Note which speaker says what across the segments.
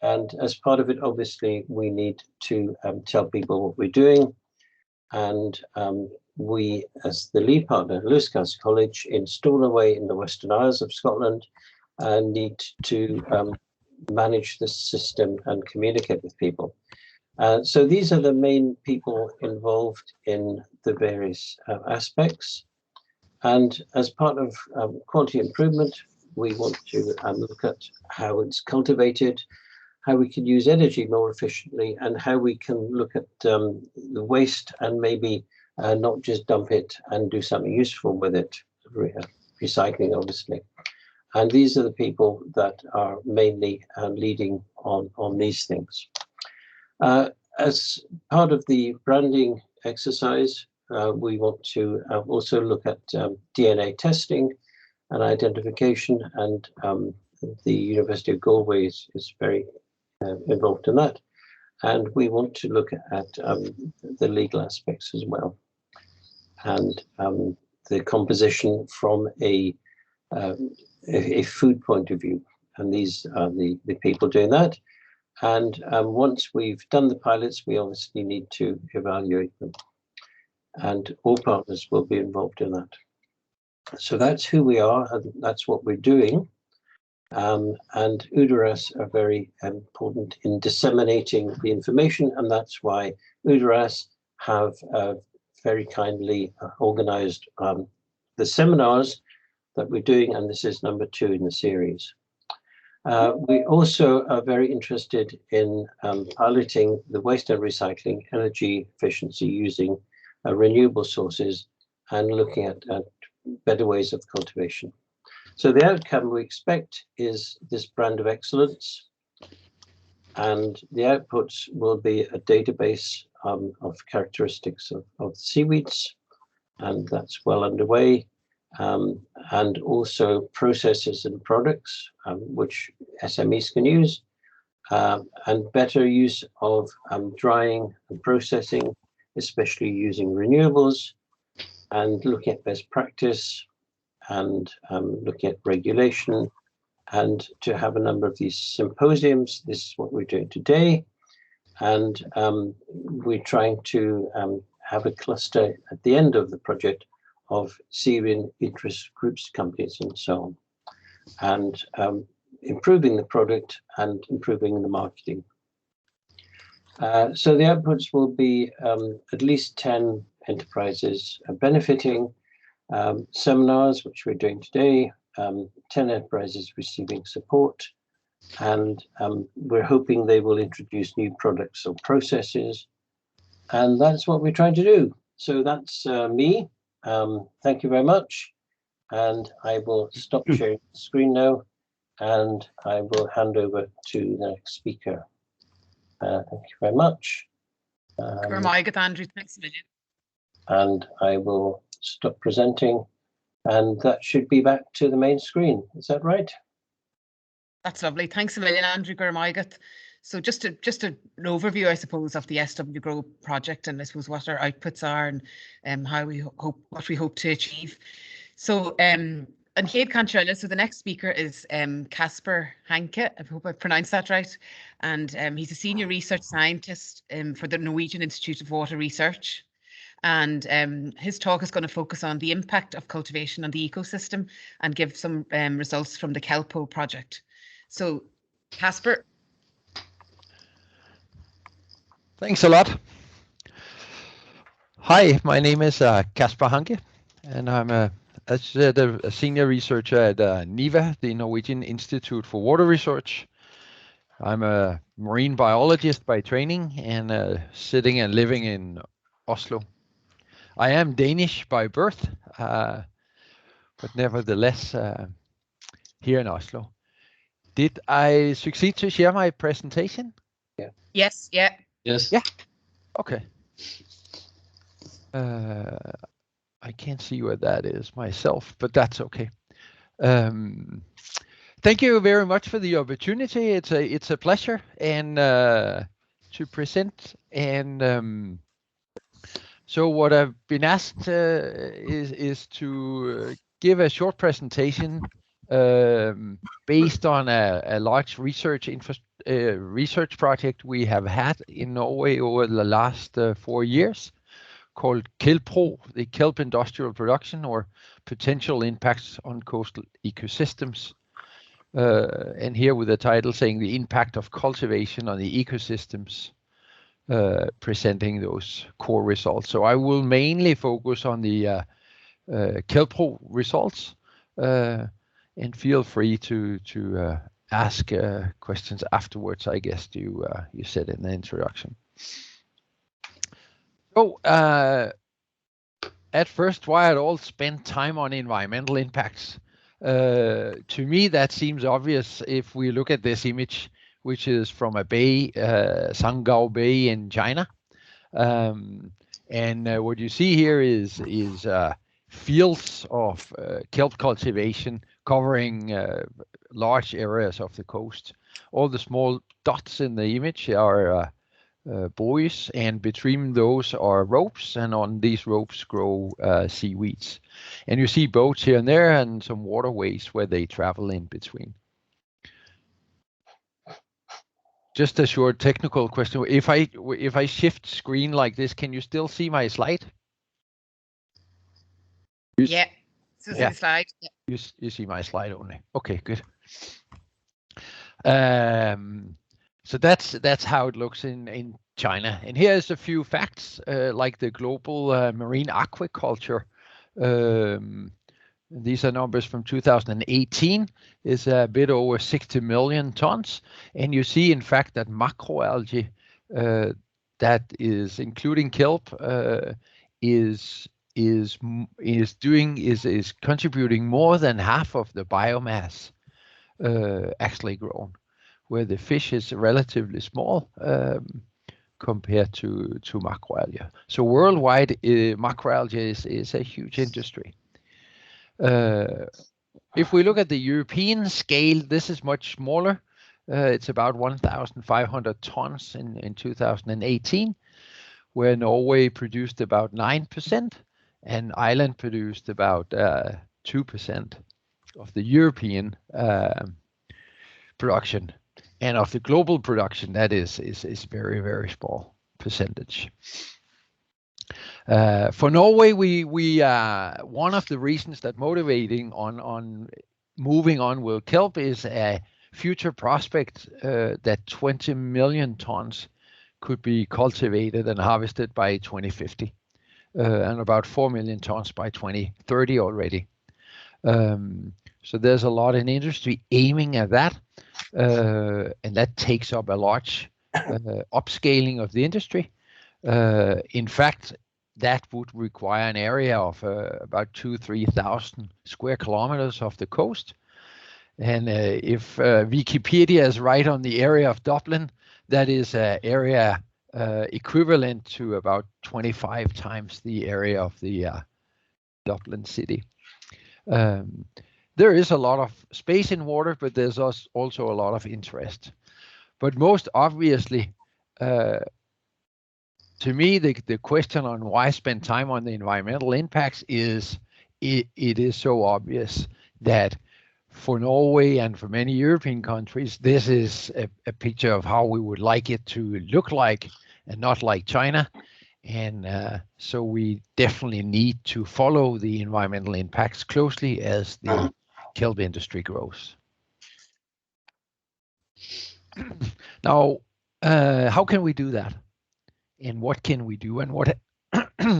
Speaker 1: And as part of it, obviously, we need to tell people what we're doing. And we, as the lead partner, Lewis Castle College in Stornoway in the Western Isles of Scotland, need to manage the system and communicate with people. So these are the main people involved in the various aspects. And as part of quality improvement, we want to look at how it's cultivated, how we can use energy more efficiently, and how we can look at the waste and maybe not just dump it and do something useful with it, recycling, obviously. And these are the people that are mainly leading on these things. As part of the branding exercise, we want to also look at DNA testing and identification, and the University of Galway is very involved in that. And we want to look at the legal aspects as well, and the composition from a food point of view. And these are the people doing that. And once we've done the pilots, we obviously need to evaluate them. And all partners will be involved in that. So that's who we are, and that's what we're doing. And UDARAS are very important in disseminating the information, and that's why UDARAS have very kindly organized the seminars that we're doing, and this is number 2 in the series. We also are very interested in piloting the waste and recycling energy efficiency using renewable sources and looking at better ways of cultivation. So the outcome we expect is this brand of excellence, and the outputs will be a database of characteristics of seaweeds, and that's well underway, and also processes and products which SMEs can use, and better use of drying and processing, especially using renewables, and looking at best practice, and looking at regulation, and to have a number of these symposiums. This is what we're doing today, and we're trying to have a cluster at the end of the project of seaweed interest groups, companies, and so on, and improving the product and improving the marketing. So the outputs will be at least 10 enterprises benefiting, seminars, which we're doing today, 10 enterprises receiving support, and we're hoping they will introduce new products or processes, and that's what we're trying to do. So that's me. Thank you very much, and I will stop sharing the screen now, and I will hand over to the next speaker. Thank you very much.
Speaker 2: Andrew, thanks a million.
Speaker 1: And I will stop presenting, and that should be back to the main screen. Is that right?
Speaker 2: That's lovely. Thanks a million, Andrew Gurmaigat. So just an overview, I suppose, of the SW Grow project, and I suppose what our outputs are, and how what we hope to achieve. So and Héad Cantrella, so the next speaker is Casper Hanke. I hope I pronounced that right. And he's a senior research scientist for the Norwegian Institute of Water Research. And his talk is going to focus on the impact of cultivation on the ecosystem and give some results from the Kelpo project. So, Casper.
Speaker 3: Thanks a lot. Hi, my name is Casper Hanke, and I'm a senior researcher at NIVA, the Norwegian Institute for Water Research. I'm a marine biologist by training and sitting and living in Oslo. I am Danish by birth, but nevertheless here in Oslo. Did I succeed to share my presentation?
Speaker 1: Yeah.
Speaker 2: Yes. Yeah.
Speaker 4: Yes.
Speaker 3: Yeah. Okay. I can't see where that is myself, but that's okay. Thank you very much for the opportunity. It's a pleasure and to present. And so what I've been asked is to give a short presentation based on a large research research project we have had in Norway over the last 4 years called KELPRO, the Kelp Industrial Production, or Potential Impacts on Coastal Ecosystems. And here with the title saying the impact of cultivation on the ecosystems, presenting those core results. So I will mainly focus on the KELPRO results, and feel free to ask questions afterwards, I guess you said in the introduction. So at first, why I'd all spend time on environmental impacts? To me, that seems obvious if we look at this image, which is from a bay, Sangao Bay in China. And what you see here is fields of kelp cultivation covering large areas of the coast. All the small dots in the image are buoys, and between those are ropes, and on these ropes grow seaweeds. And you see boats here and there and some waterways where they travel in between. Just a short technical question. If I shift screen like this, can you still see my slide?
Speaker 2: Yeah. So see the slide. Yeah.
Speaker 3: You see my slide only. Okay, good. So that's how it looks in China. And here's a few facts, like the global marine aquaculture. These are numbers from 2018, is a bit over 60 million tons. And you see, in fact, that macroalgae, that is including kelp, is contributing more than half of the biomass actually grown, where the fish is relatively small compared to macroalgae. So worldwide, macroalgae is a huge industry. If we look at the European scale, this is much smaller. It's about 1,500 tons in 2018, where Norway produced about 9%, and Ireland produced about 2% of the European production. And of the global production, that is very, very small percentage. For Norway, we one of the reasons that motivating on moving on with kelp is a future prospect that 20 million tons could be cultivated and harvested by 2050, and about 4 million tons by 2030 already. So there's a lot in industry aiming at that, and that takes up a large upscaling of the industry. In fact, that would require an area of about 2,000-3,000 square kilometers of the coast. And if Wikipedia is right on the area of Dublin, that is an area equivalent to about 25 times the area of the Dublin city. There is a lot of space in water, but there's also a lot of interest. But most obviously, to me, the question on why spend time on the environmental impacts is it is so obvious that for Norway and for many European countries, this is a picture of how we would like it to look like, and not like China. And so we definitely need to follow the environmental impacts closely as the kelp industry grows. Now, how can we do that? And what can we do? And what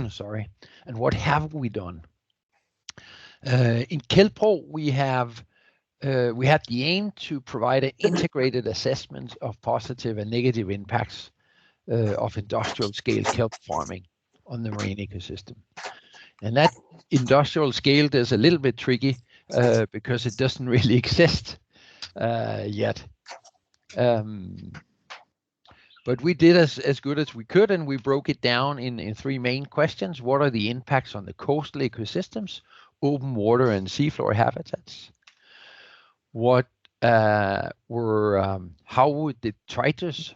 Speaker 3: sorry, and what have we done? In KELPRO, we had the aim to provide an integrated assessment of positive and negative impacts of industrial scale kelp farming on the marine ecosystem. And that industrial scale is a little bit tricky because it doesn't really exist yet. But we did as good as we could, and we broke it down in three main questions. What are the impacts on the coastal ecosystems, open water and seafloor habitats? What how would the detritus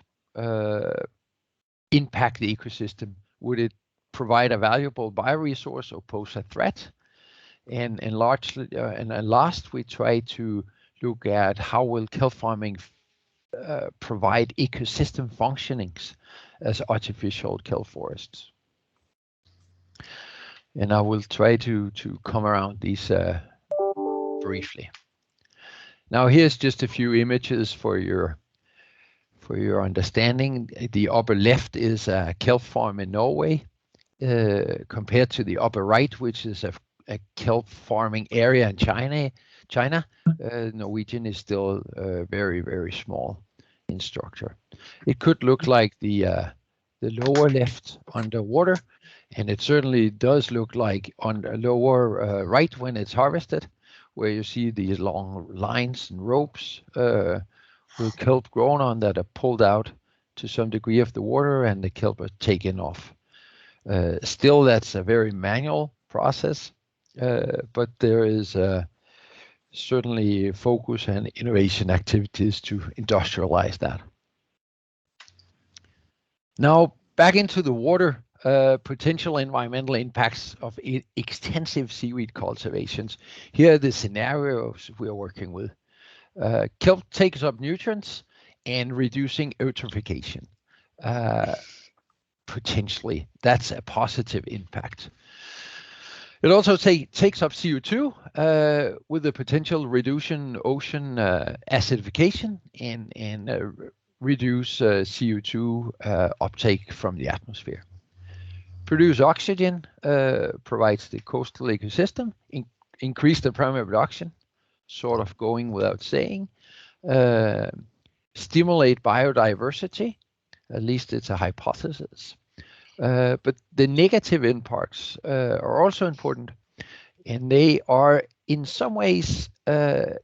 Speaker 3: impact the ecosystem? Would it provide a valuable bioresource or pose a threat? And last, we try to look at how will kelp farming provide ecosystem functionings as artificial kelp forests. And I will try to come around these briefly. Now here's just a few images for your understanding. The upper left is a kelp farm in Norway, compared to the upper right, which is a kelp farming area in China. Norwegian is still very, very small in structure. It could look like the lower left underwater, and it certainly does look like on the lower right when it's harvested, where you see these long lines and ropes with kelp grown on that are pulled out to some degree of the water, and the kelp are taken off. Still, that's a very manual process, but there is certainly focus and innovation activities to industrialize that. Now, back into the water, potential environmental impacts of extensive seaweed cultivations. Here are the scenarios we're working with. Kelp takes up nutrients and reducing eutrophication. Potentially, that's a positive impact. It also takes up CO2 with the potential reduction ocean acidification and reduce CO2 uptake from the atmosphere. Produce oxygen, provides the coastal ecosystem, increase the primary production, sort of going without saying, stimulate biodiversity, at least it's a hypothesis. But the negative impacts are also important, and they are in some ways a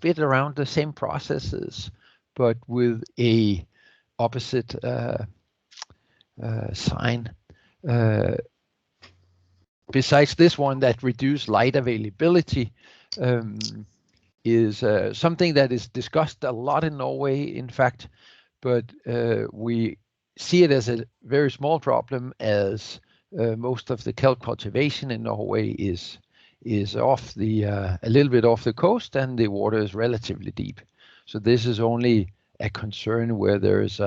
Speaker 3: bit around the same processes, but with a opposite sign. Besides this one, that reduced light availability is something that is discussed a lot in Norway, in fact, but we see it as a very small problem, as most of the kelp cultivation in Norway is off the a little bit off the coast, and the water is relatively deep. So this is only a concern where there is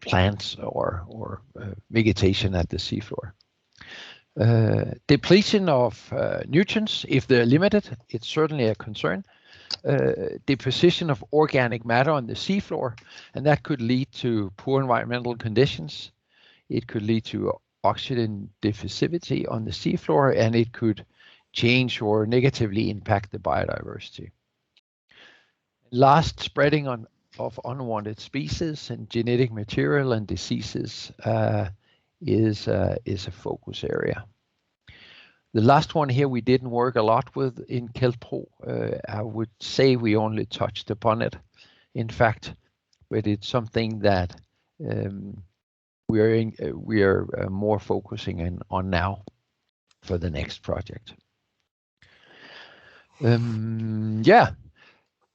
Speaker 3: plants or vegetation at the seafloor. Depletion of nutrients, if they're limited, it's certainly a concern. Deposition of organic matter on the seafloor, and that could lead to poor environmental conditions. It could lead to oxygen deficiency on the seafloor, and it could change or negatively impact the biodiversity. Last, spreading of unwanted species and genetic material and diseases is a focus area. The last one here we didn't work a lot with in Kelppro. I would say we only touched upon it, in fact, but it's something that we are more focusing on now for the next project. Yeah,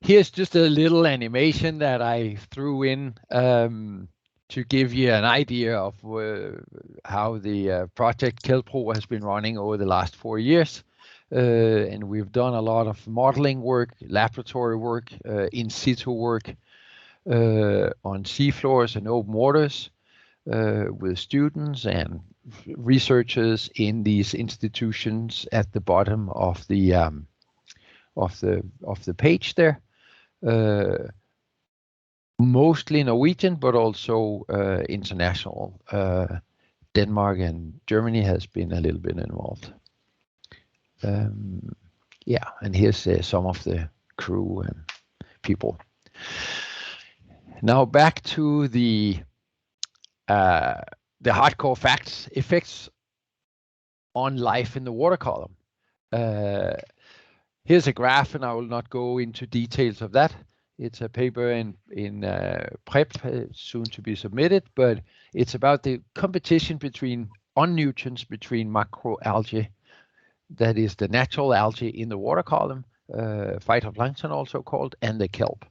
Speaker 3: here's just a little animation that I threw in to give you an idea of how the project Kelppro has been running over the last 4 years. And we've done a lot of modeling work, laboratory work, in situ work on seafloors and open waters with students and researchers in these institutions at the bottom of the page there. Mostly Norwegian, but also international. Denmark and Germany has been a little bit involved. Yeah, and here's some of the crew and people. Now back to the hardcore facts, effects on life in the water column. Here's a graph, and I will not go into details of that. It's a paper in prep, soon to be submitted, but it's about the competition on nutrients between macroalgae, that is the natural algae in the water column, phytoplankton also called, and the kelp.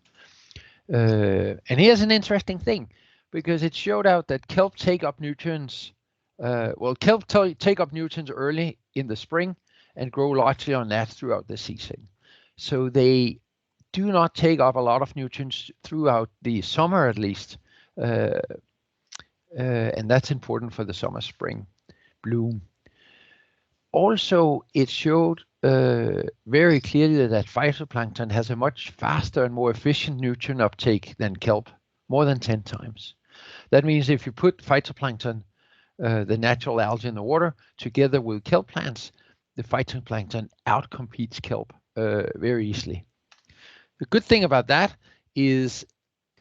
Speaker 3: And here's an interesting thing, because it showed out that kelp take up nutrients. Kelp take up nutrients early in the spring and grow largely on that throughout the season. So they do not take up a lot of nutrients throughout the summer at least. And that's important for the summer-spring bloom. Also, it showed very clearly that phytoplankton has a much faster and more efficient nutrient uptake than kelp, more than 10 times. That means if you put phytoplankton, the natural algae in the water, together with kelp plants, the phytoplankton outcompetes kelp very easily. The good thing about that is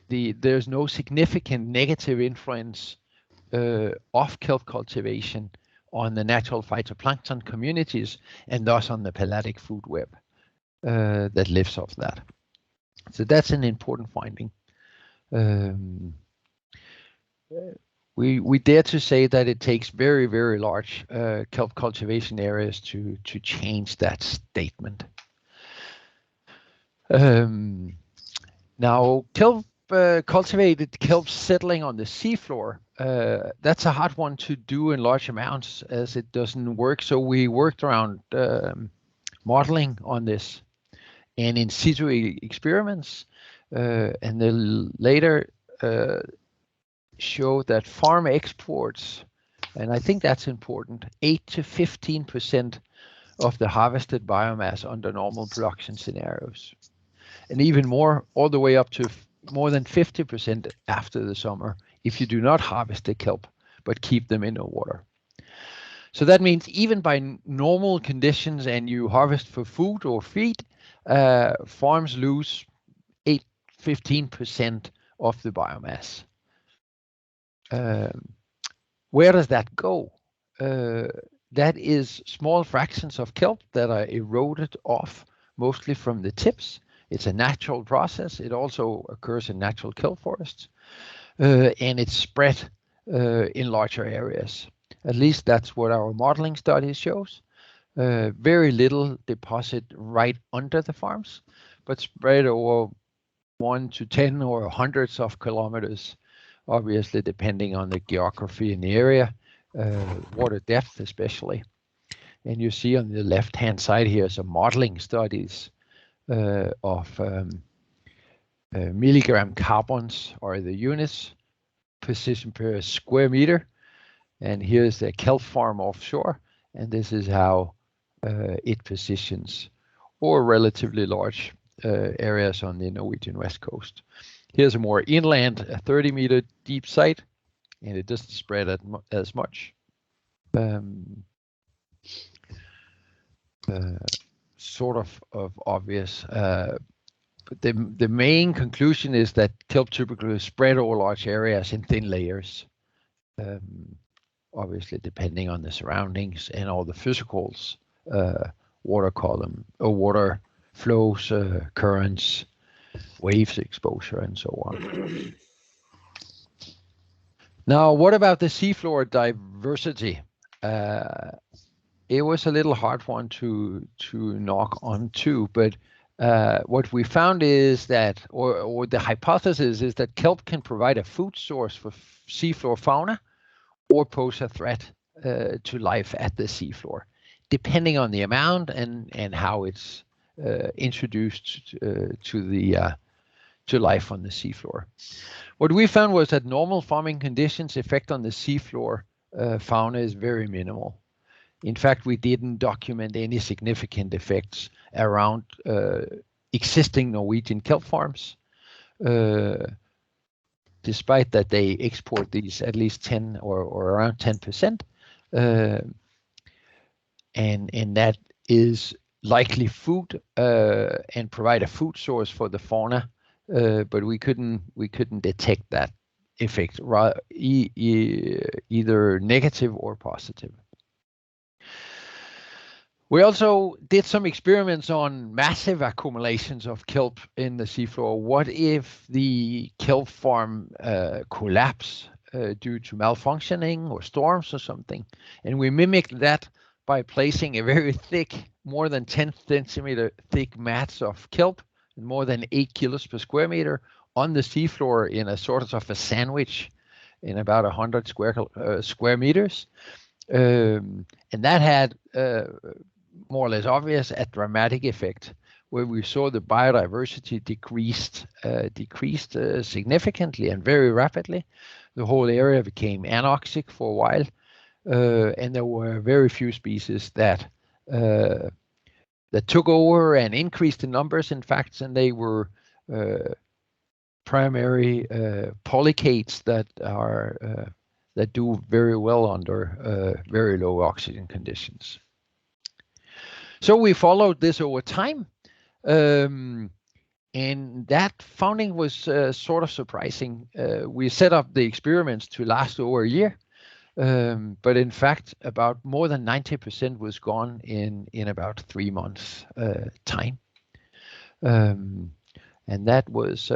Speaker 3: there's no significant negative influence of kelp cultivation on the natural phytoplankton communities and thus on the pelagic food web that lives off that. So that's an important finding. We dare to say that it takes very, very large kelp cultivation areas to change that statement. Now, cultivated kelp settling on the seafloor, that's a hard one to do in large amounts as it doesn't work. So we worked around modeling on this and in situ experiments, and then later show that farm exports, and I think that's important, 8 to 15% of the harvested biomass under normal production scenarios, and even more, all the way up to more than 50% after the summer if you do not harvest the kelp but keep them in the water. So that means even by normal conditions and you harvest for food or feed, farms lose 15% of the biomass. Where does that go? That is small fractions of kelp that are eroded off, mostly from the tips. It's a natural process. It also occurs in natural kelp forests, and it's spread in larger areas. At least that's what our modeling study shows. Very little deposit right under the farms, but spread over 1 to 10 or hundreds of kilometers, obviously depending on the geography in the area, water depth especially. And you see on the left-hand side here some modeling studies of milligram carbons, or the units position per square meter. And here's the kelp farm offshore, and this is how it positions, or relatively large areas on the Norwegian west coast. Here's a more inland, a 30-meter deep site, and it doesn't spread as much. Sort of obvious, but the main conclusion is that kelp typically spread over large areas in thin layers, obviously depending on the surroundings and all the physicals, water column or water flows, currents, waves exposure, and so on. Now, what about the seafloor diversity? It was a little hard one to knock on too, but what we found is that, or the hypothesis is that kelp can provide a food source for seafloor fauna or pose a threat to life at the seafloor, depending on the amount and how it's introduced to life on the seafloor. What we found was that normal farming conditions effect on the seafloor fauna is very minimal. In fact, we didn't document any significant effects around existing Norwegian kelp farms, despite that they export these at least 10 or around 10%. And that is likely food and provide a food source for the fauna, but we couldn't detect that effect, either negative or positive. We also did some experiments on massive accumulations of kelp in the seafloor. What if the kelp farm collapse due to malfunctioning or storms or something? And we mimicked that by placing a very thick, more than 10 centimeter thick mats of kelp, more than 8 kilos per square meter, on the seafloor in a sort of a sandwich in about 100 square meters. And that had more or less obvious a dramatic effect. where we saw the biodiversity decreased significantly and very rapidly. The whole area became anoxic for a while, and there were very few species that took over and increased in numbers, in fact, and they were primary polychaetes that do very well under very low oxygen conditions. So we followed this over time, and that finding was sort of surprising. We set up the experiments to last over a year, but in fact, about more than 90% was gone in about 3 months time, and that was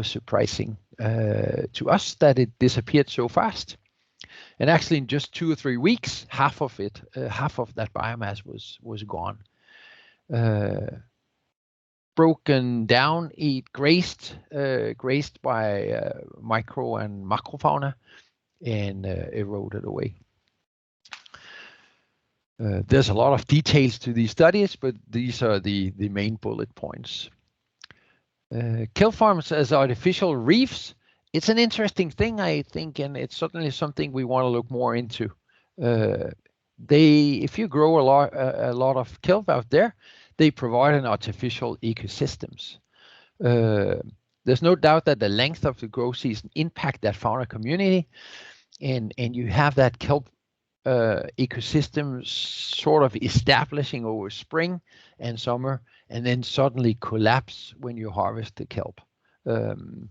Speaker 3: surprising to us that it disappeared so fast. And actually, in just 2 or 3 weeks, half of that biomass was gone. Broken down, grazed by micro and macrofauna, and eroded away. There's a lot of details to these studies, but these are the main bullet points. Kelp farms as artificial reefs. It's an interesting thing, I think, and it's certainly something we want to look more into. If you grow a lot of kelp out there, they provide an artificial ecosystems. There's no doubt that the length of the growth season impact that fauna community, and you have that kelp ecosystem sort of establishing over spring and summer, and then suddenly collapse when you harvest the kelp in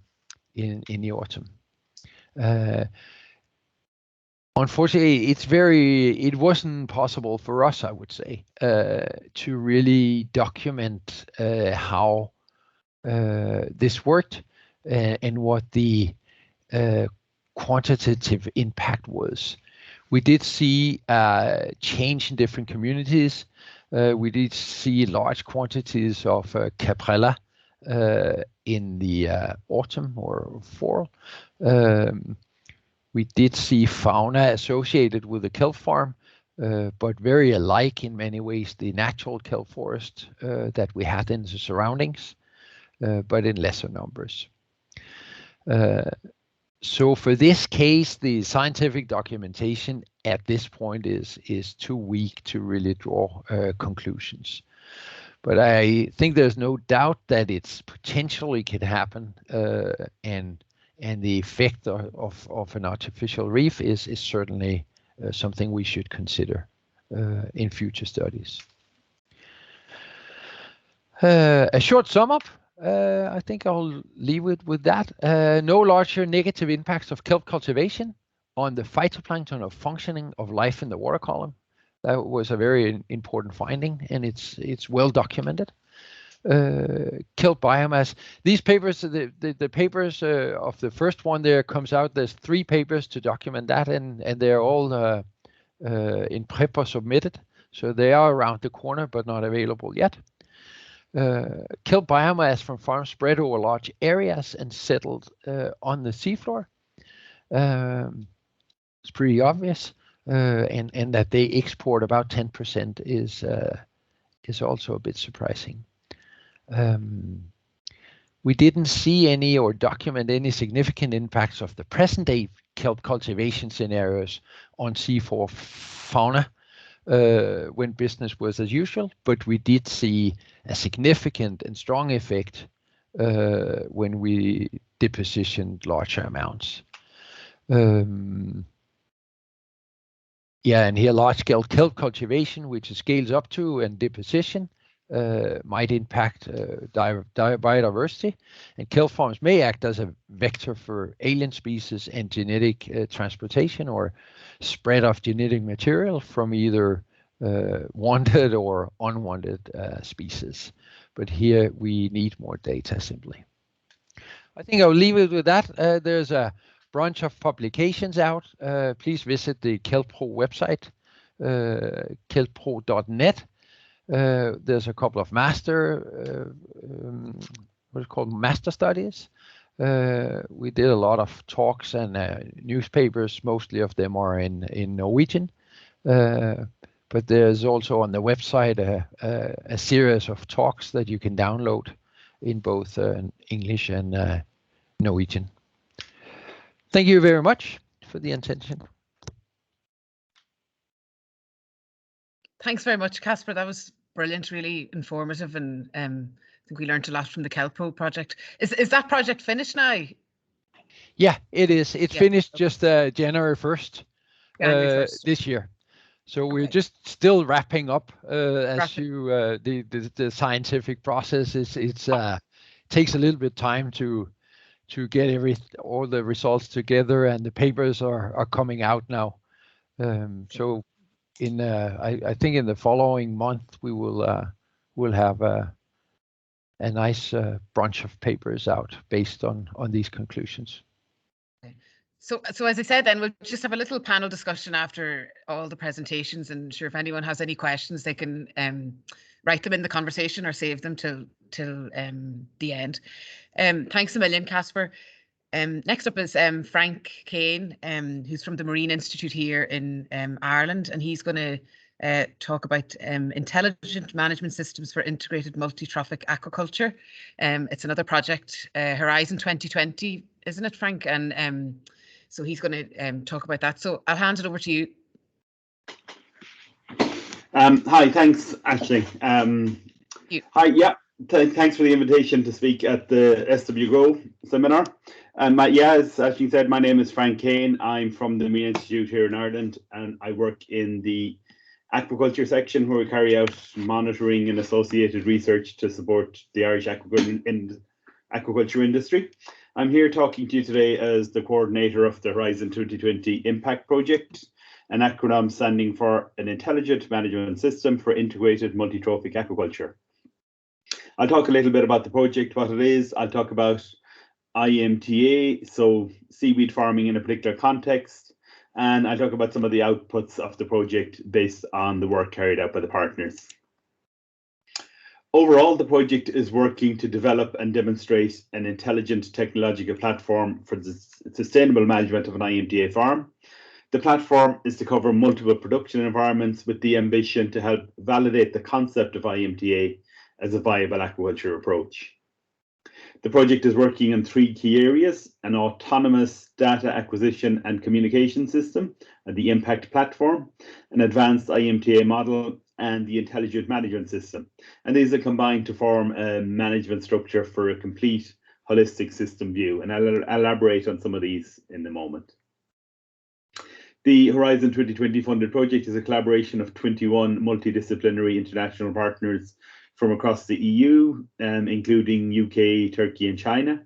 Speaker 3: the autumn. Unfortunately, it wasn't possible for us, I would say, to really document how this worked and what the quantitative impact was. We did see change in different communities. We did see large quantities of caprella in the autumn or fall. We did see fauna associated with the kelp farm, but very alike in many ways the natural kelp forest that we had in the surroundings, but in lesser numbers. So for this case, the scientific documentation at this point is too weak to really draw conclusions. But I think there's no doubt that it's potentially could happen, and the effect of an artificial reef is certainly something we should consider in future studies. A short sum up. I think I'll leave it with that. No larger negative impacts of kelp cultivation on the phytoplankton or functioning of life in the water column. That was a very important finding, and it's well documented. Kelp biomass. These papers, the papers of the first one there comes out. There's 3 papers to document that, and they're all in prep or submitted. So they are around the corner, but not available yet. Kelp biomass from farms spread over large areas and settled on the seafloor. It's pretty obvious, and that they export about 10% is also a bit surprising. We didn't see any or document any significant impacts of the present-day kelp cultivation scenarios on seafloor fauna when business was as usual, but we did see a significant and strong effect when we depositioned larger amounts. Yeah, and here large-scale kelp cultivation, which it scales up to, and deposition might impact biodiversity, and kelp farms may act as a vector for alien species and genetic transportation or spread of genetic material from either wanted or unwanted species. But here we need more data simply. I think I'll leave it with that. There's a bunch of publications out. Please visit the KelpPro website, kelppro.net. There's a couple of master studies. We did a lot of talks and newspapers. Mostly of them are in Norwegian, but but there's also on the website a series of talks that you can download in both English and Norwegian. Thank you very much for the attention.
Speaker 2: Thanks very much, Casper. That was brilliant, really informative, and I think we learned a lot from the Kelpo project. Is that project finished now?
Speaker 3: Yeah, it is. It's finished just January 1st,
Speaker 2: January 1st.
Speaker 3: this year. So we're
Speaker 2: Okay.
Speaker 3: just still wrapping up the scientific process. It's takes a little bit of time to get all the results together, and the papers are coming out now. So in I think in the following month we will have a nice bunch of papers out based on these conclusions.
Speaker 2: So as I said, then we'll just have a little panel discussion after all the presentations, and sure, if anyone has any questions, they can write them in the conversation or save them till the end. Thanks a million, Casper. Next up is Frank Kane, who's from the Marine Institute here in Ireland, and he's going to talk about intelligent management systems for integrated multi-trophic aquaculture. It's another project, Horizon 2020, isn't it, Frank? And so he's going to talk about that. So I'll hand it over to you.
Speaker 4: Hi, thanks, Ashley. Hi, yeah, thanks for the invitation to speak at the SW Grow seminar. Yeah, as Ashley said, my name is Frank Kane. I'm from the Marine Institute here in Ireland, and I work in the aquaculture section, where we carry out monitoring and associated research to support the Irish aquaculture industry. I'm here talking to you today as the coordinator of the Horizon 2020 Impact Project, an acronym standing for an intelligent management system for integrated multi-trophic aquaculture. I'll talk a little bit about the project, what it is. I'll talk about IMTA, so seaweed farming in a particular context, and I'll talk about some of the outputs of the project based on the work carried out by the partners. Overall, the project is working to develop and demonstrate an intelligent technological platform for the sustainable management of an IMTA farm. The platform is to cover multiple production environments with the ambition to help validate the concept of IMTA as a viable aquaculture approach. The project is working on 3 key areas: an autonomous data acquisition and communication system, the Impact platform, an advanced IMTA model, and the intelligent management system. And these are combined to form a management structure for a complete holistic system view. And I'll elaborate on some of these in a moment. The Horizon 2020 funded project is a collaboration of 21 multidisciplinary international partners from across the EU, including UK, Turkey, and China.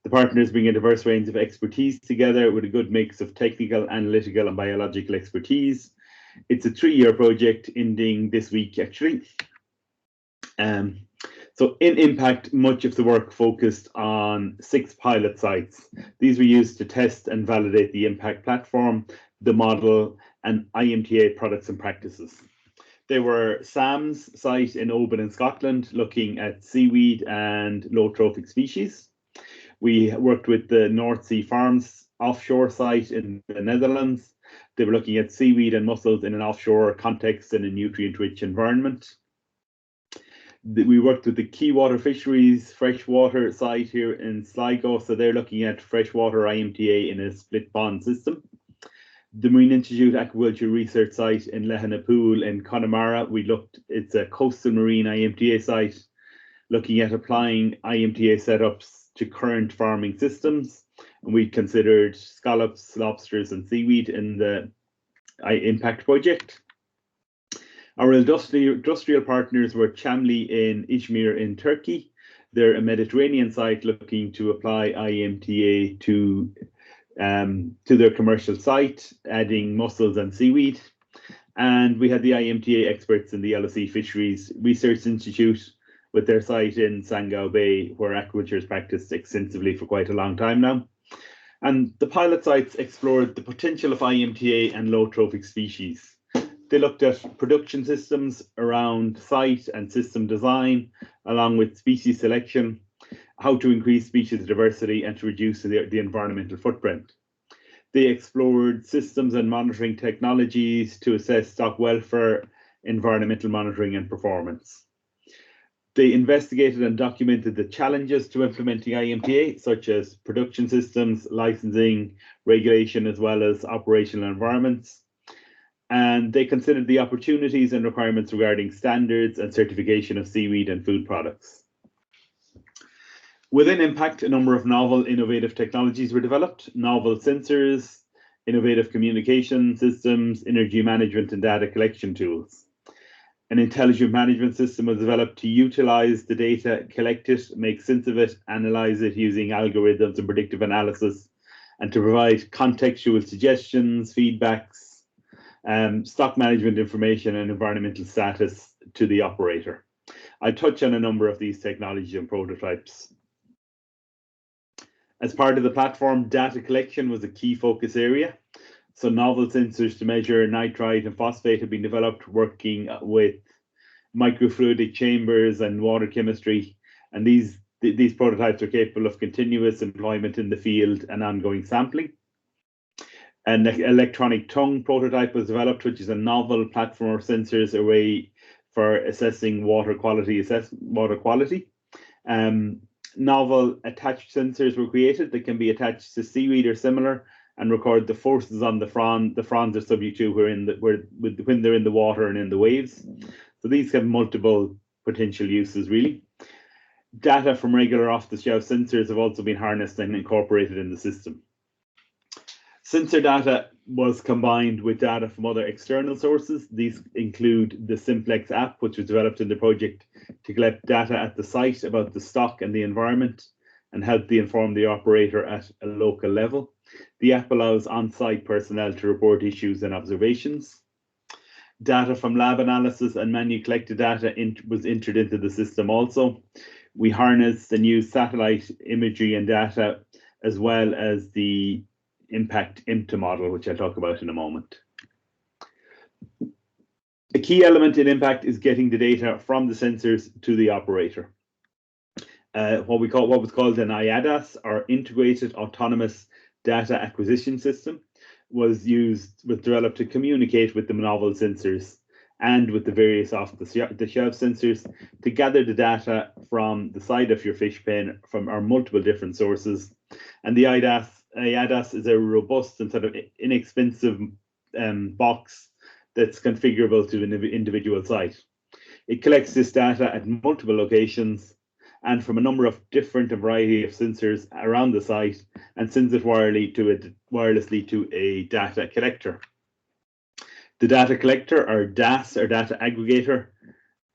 Speaker 4: The partners bring a diverse range of expertise together with a good mix of technical, analytical, and biological expertise. It's a 3-year project ending this week, actually. So in Impact, much of the work focused on 6 pilot sites. These were used to test and validate the Impact platform, the model, and IMTA products and practices. They were Sam's site in Oban in Scotland, looking at seaweed and low trophic species. We worked with the North Sea Farms offshore site in the Netherlands. They were looking at seaweed and mussels in an offshore context in a nutrient-rich environment. We worked with the Key Water Fisheries freshwater site here in Sligo, so they're looking at freshwater IMTA in a split pond system. The Marine Institute Aquaculture Research Site in Lehanapool in Connemara, it's a coastal marine IMTA site, looking at applying IMTA setups to current farming systems. And we considered scallops, lobsters, and seaweed in the Impact project. Our industrial partners were Chamli in Izmir in Turkey. They're a Mediterranean site looking to apply IMTA to their commercial site, adding mussels and seaweed. And we had the IMTA experts in the LSE Fisheries Research Institute with their site in Sangao Bay, where aquaculture is practiced extensively for quite a long time now. And the pilot sites explored the potential of IMTA and low trophic species. They looked at production systems around site and system design, along with species selection, how to increase species diversity and to reduce the environmental footprint. They explored systems and monitoring technologies to assess stock welfare environmental monitoring and performance. They investigated and documented the challenges to implementing IMTA, such as production systems, licensing, regulation, as well as operational environments. And they considered the opportunities and requirements regarding standards and certification of seaweed and food products. Within Impact, a number of novel, innovative technologies were developed: novel sensors, innovative communication systems, energy management, and data collection tools. An intelligent management system was developed to utilize the data, collect it, make sense of it, analyze it using algorithms and predictive analysis, and to provide contextual suggestions, feedbacks, stock management information, and environmental status to the operator. I touch on a number of these technologies and prototypes. As part of the platform, data collection was a key focus area. So novel sensors to measure nitrite and phosphate have been developed, working with microfluidic chambers and water chemistry. And these prototypes are capable of continuous employment in the field and ongoing sampling. An electronic tongue prototype was developed, which is a novel platform of sensors array for assessing water quality. Novel attached sensors were created that can be attached to seaweed or similar and record the forces on the frond. The fronds are subject to when they're in the water and in the waves. So these have multiple potential uses, really. Data from regular off-the-shelf sensors have also been harnessed and incorporated in the system. Sensor data was combined with data from other external sources. These include the Simplex app, which was developed in the project to collect data at the site about the stock and the environment and help inform the operator at a local level. The app allows on-site personnel to report issues and observations. Data from lab analysis and manually collected data was entered into the system also. We harnessed and used satellite imagery and data, as well as the Impact Imta model, which I'll talk about in a moment. A key element in Impact is getting the data from the sensors to the operator. What was called an IADAS, or Integrated Autonomous Data Acquisition System, was developed to communicate with the novel sensors and with the various off-the-shelf sensors to gather the data from the side of your fish pen from our multiple different sources. And the IADAS is a robust and sort of inexpensive box that's configurable to an individual site. It collects this data at multiple locations and from a number of different variety of sensors around the site and sends it wirelessly to a data collector. The data collector, or DAS, or data aggregator,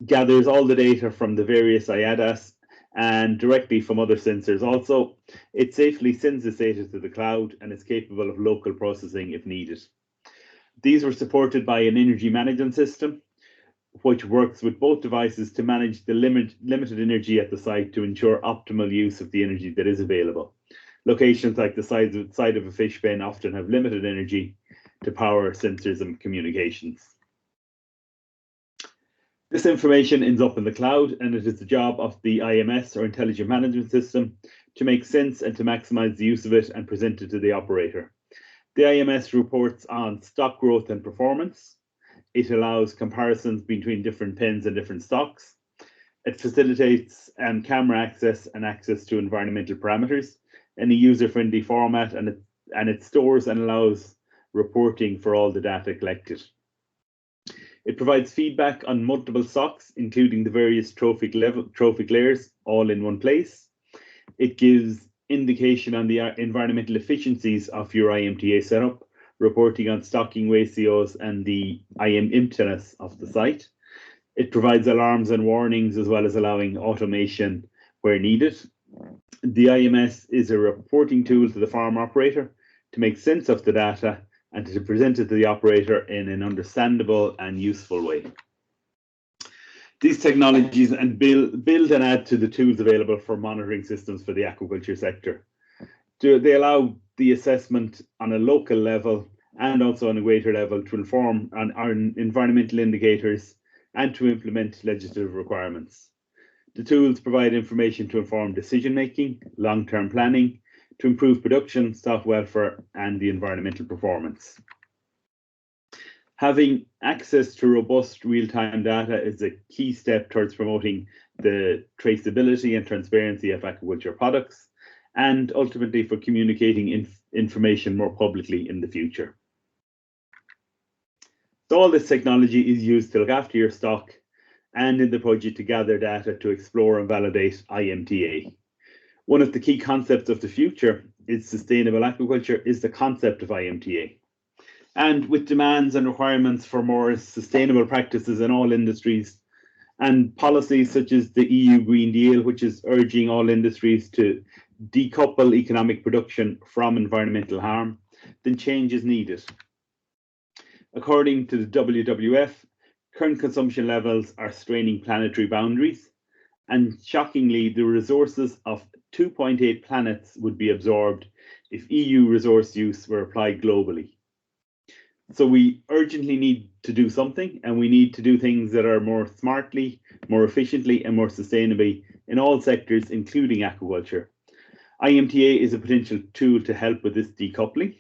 Speaker 4: gathers all the data from the various IADAS and directly from other sensors also. It safely sends this data to the cloud and is capable of local processing if needed. These were supported by an energy management system, which works with both devices to manage the limited energy at the site to ensure optimal use of the energy that is available. Locations like the side of a fish pen often have limited energy to power sensors and communications. This information ends up in the cloud, and it is the job of the IMS, or Intelligent Management System, to make sense and to maximize the use of it and present it to the operator. The IMS reports on stock growth and performance. It allows comparisons between different pens and different stocks. It facilitates camera access and access to environmental parameters in a user-friendly format, and it stores and allows reporting for all the data collected. It provides feedback on multiple stocks, including the various trophic layers, all in one place. It gives indication on the environmental efficiencies of your IMTA setup, reporting on stocking ratios and the IMTA-ness of the site. It provides alarms and warnings, as well as allowing automation where needed. The IMS is a reporting tool to the farm operator to make sense of the data and to present it to the operator in an understandable and useful way. These technologies build and add to the tools available for monitoring systems for the aquaculture sector. They allow the assessment on a local level and also on a greater level to inform on our environmental indicators and to implement legislative requirements. The tools provide information to inform decision-making, long-term planning, to improve production, stock welfare, and the environmental performance. Having access to robust real-time data is a key step towards promoting the traceability and transparency of aquaculture products, and ultimately for communicating information more publicly in the future. So all this technology is used to look after your stock and in the project to gather data to explore and validate IMTA. One of the key concepts of the future is sustainable aquaculture is the concept of IMTA. And with demands and requirements for more sustainable practices in all industries, and policies such as the EU Green Deal, which is urging all industries to decouple economic production from environmental harm, then change is needed. According to the WWF, current consumption levels are straining planetary boundaries, and shockingly, the resources of 2.8 planets would be absorbed if EU resource use were applied globally. So we urgently need to do something, and we need to do things that are more smartly, more efficiently, and more sustainably in all sectors, including aquaculture. IMTA is a potential tool to help with this decoupling.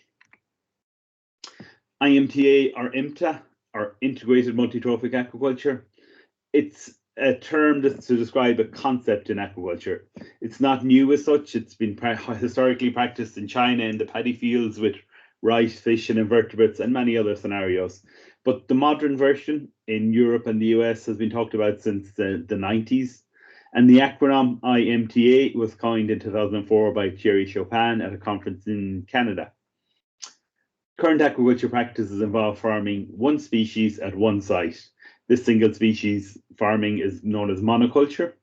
Speaker 4: IMTA, or Imta, or Integrated Multi-Trophic Aquaculture, it's a term that's to describe a concept in aquaculture. It's not new as such. It's been historically practiced in China in the paddy fields with rice, fish, and invertebrates, and many other scenarios. But the modern version in Europe and the US has been talked about since the 90s. And the acronym IMTA was coined in 2004 by Thierry Chopin at a conference in Canada. Current aquaculture practices involve farming one species at one site. This single species farming is known as monoculture.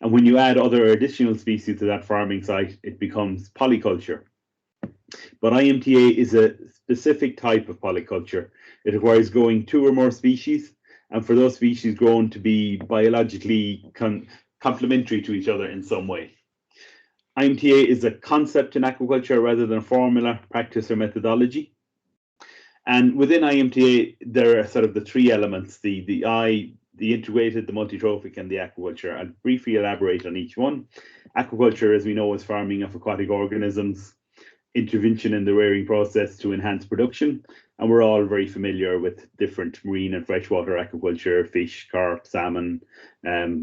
Speaker 4: And when you add other additional species to that farming site, it becomes polyculture. But IMTA is a specific type of polyculture. It requires growing two or more species, and for those species grown to be biologically complementary to each other in some way. IMTA is a concept in aquaculture rather than a formula, practice, or methodology. And within IMTA, there are sort of the three elements, the integrated, the multi-trophic, and the aquaculture. I'll briefly elaborate on each one. Aquaculture, as we know, is farming of aquatic organisms, intervention in the rearing process to enhance production, and we're all very familiar with different marine and freshwater aquaculture, fish, carp, salmon,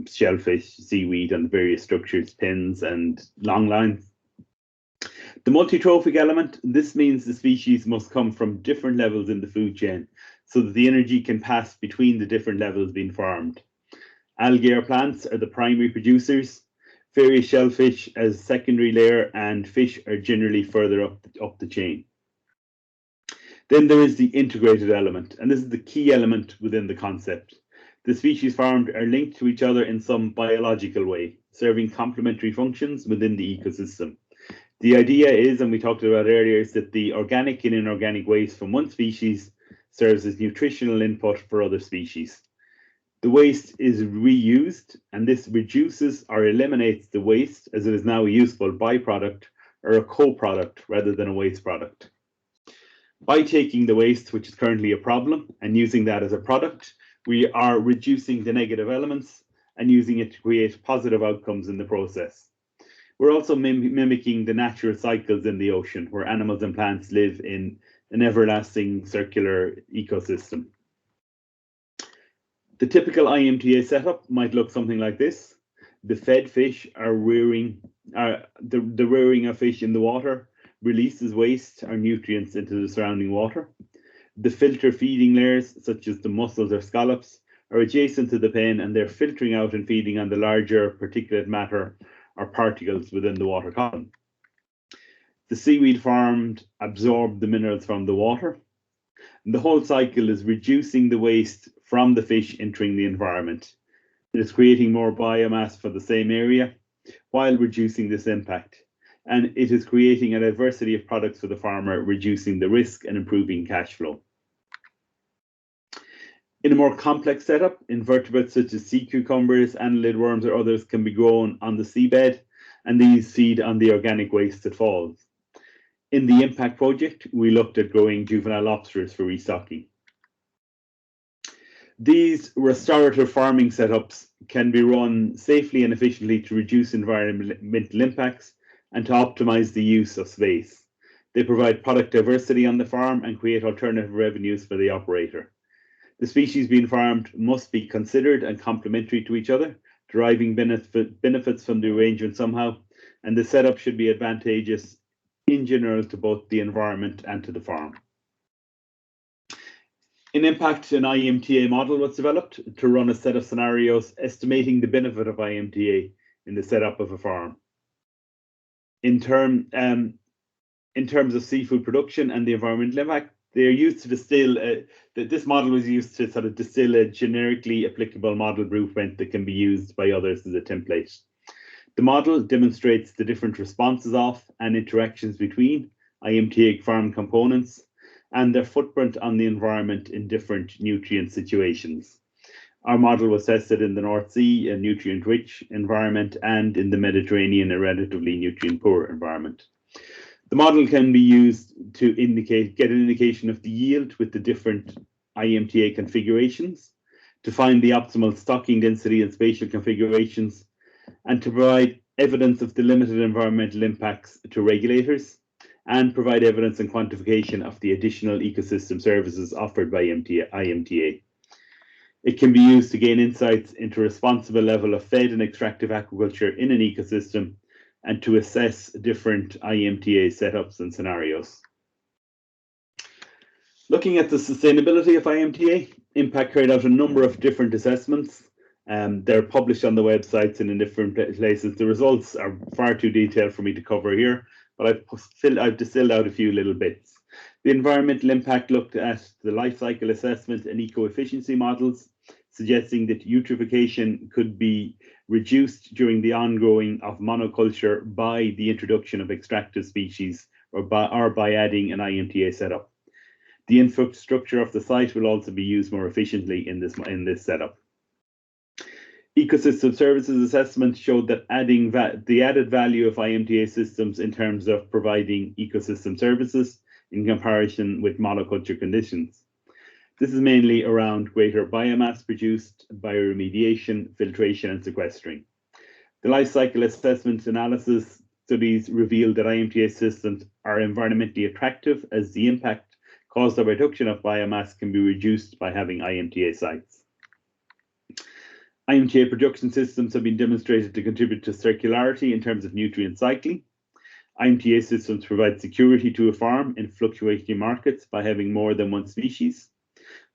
Speaker 4: shellfish, seaweed, and various structures, pins and long lines. The multi-trophic element, this means the species must come from different levels in the food chain so that the energy can pass between the different levels being farmed. Algae or plants are the primary producers, various shellfish as secondary layer, and fish are generally further up the chain. Then there is the integrated element, and this is the key element within the concept. The species farmed are linked to each other in some biological way, serving complementary functions within the ecosystem. The idea is, and we talked about earlier, is that the organic and inorganic waste from one species serves as nutritional input for other species. The waste is reused, and this reduces or eliminates the waste as it is now a useful byproduct or a co-product rather than a waste product. By taking the waste, which is currently a problem, and using that as a product, we are reducing the negative elements and using it to create positive outcomes in the process. We're also mimicking the natural cycles in the ocean, where animals and plants live in an everlasting circular ecosystem. The typical IMTA setup might look something like this. The fed fish are rearing, the rearing of fish in the water releases waste or nutrients into the surrounding water. The filter feeding layers, such as the mussels or scallops, are adjacent to the pen, and they're filtering out and feeding on the larger particulate matter or particles within the water column. The seaweed farmed absorb the minerals from the water. And the whole cycle is reducing the waste from the fish entering the environment. It is creating more biomass for the same area while reducing this impact. And it is creating a diversity of products for the farmer, reducing the risk and improving cash flow. In a more complex setup, invertebrates such as sea cucumbers, annelid worms, or others can be grown on the seabed, and these feed on the organic waste that falls. In the Impact project, we looked at growing juvenile lobsters for restocking. These restorative farming setups can be run safely and efficiently to reduce environmental impacts and to optimize the use of space. They provide product diversity on the farm and create alternative revenues for the operator. The species being farmed must be considered and complementary to each other, deriving benefits from the arrangement somehow, and the setup should be advantageous in general to both the environment and to the farm. In Impact, an IMTA model was developed to run a set of scenarios estimating the benefit of IMTA in the setup of a farm. In terms of seafood production and the environmental impact, they are used to distill. This model was used to sort of distill a generically applicable model blueprint that can be used by others as a template. The model demonstrates the different responses of and interactions between IMTA farm components and their footprint on the environment in different nutrient situations. Our model was tested in the North Sea, a nutrient-rich environment, and in the Mediterranean, a relatively nutrient-poor environment. The model can be used to get an indication of the yield with the different IMTA configurations, to find the optimal stocking density and spatial configurations, and to provide evidence of the limited environmental impacts to regulators, and provide evidence and quantification of the additional ecosystem services offered by IMTA. It can be used to gain insights into responsible level of fed and extractive aquaculture in an ecosystem, and to assess different IMTA setups and scenarios. Looking at the sustainability of IMTA, Impact carried out a number of different assessments. They're published on the websites and in different places. The results are far too detailed for me to cover here, but I've distilled out a few little bits. The environmental impact looked at the life cycle assessment and eco-efficiency models, suggesting that eutrophication could be reduced during the ongoing of monoculture by the introduction of extractive species or by adding an IMTA setup. The infrastructure of the site will also be used more efficiently in this setup. Ecosystem services assessment showed that the added value of IMTA systems in terms of providing ecosystem services in comparison with monoculture conditions. This is mainly around greater biomass produced, bioremediation, filtration, and sequestering. The life cycle assessment analysis studies revealed that IMTA systems are environmentally attractive as the impact caused by reduction of biomass can be reduced by having IMTA sites. IMTA production systems have been demonstrated to contribute to circularity in terms of nutrient cycling. IMTA systems provide security to a farm in fluctuating markets by having more than one species.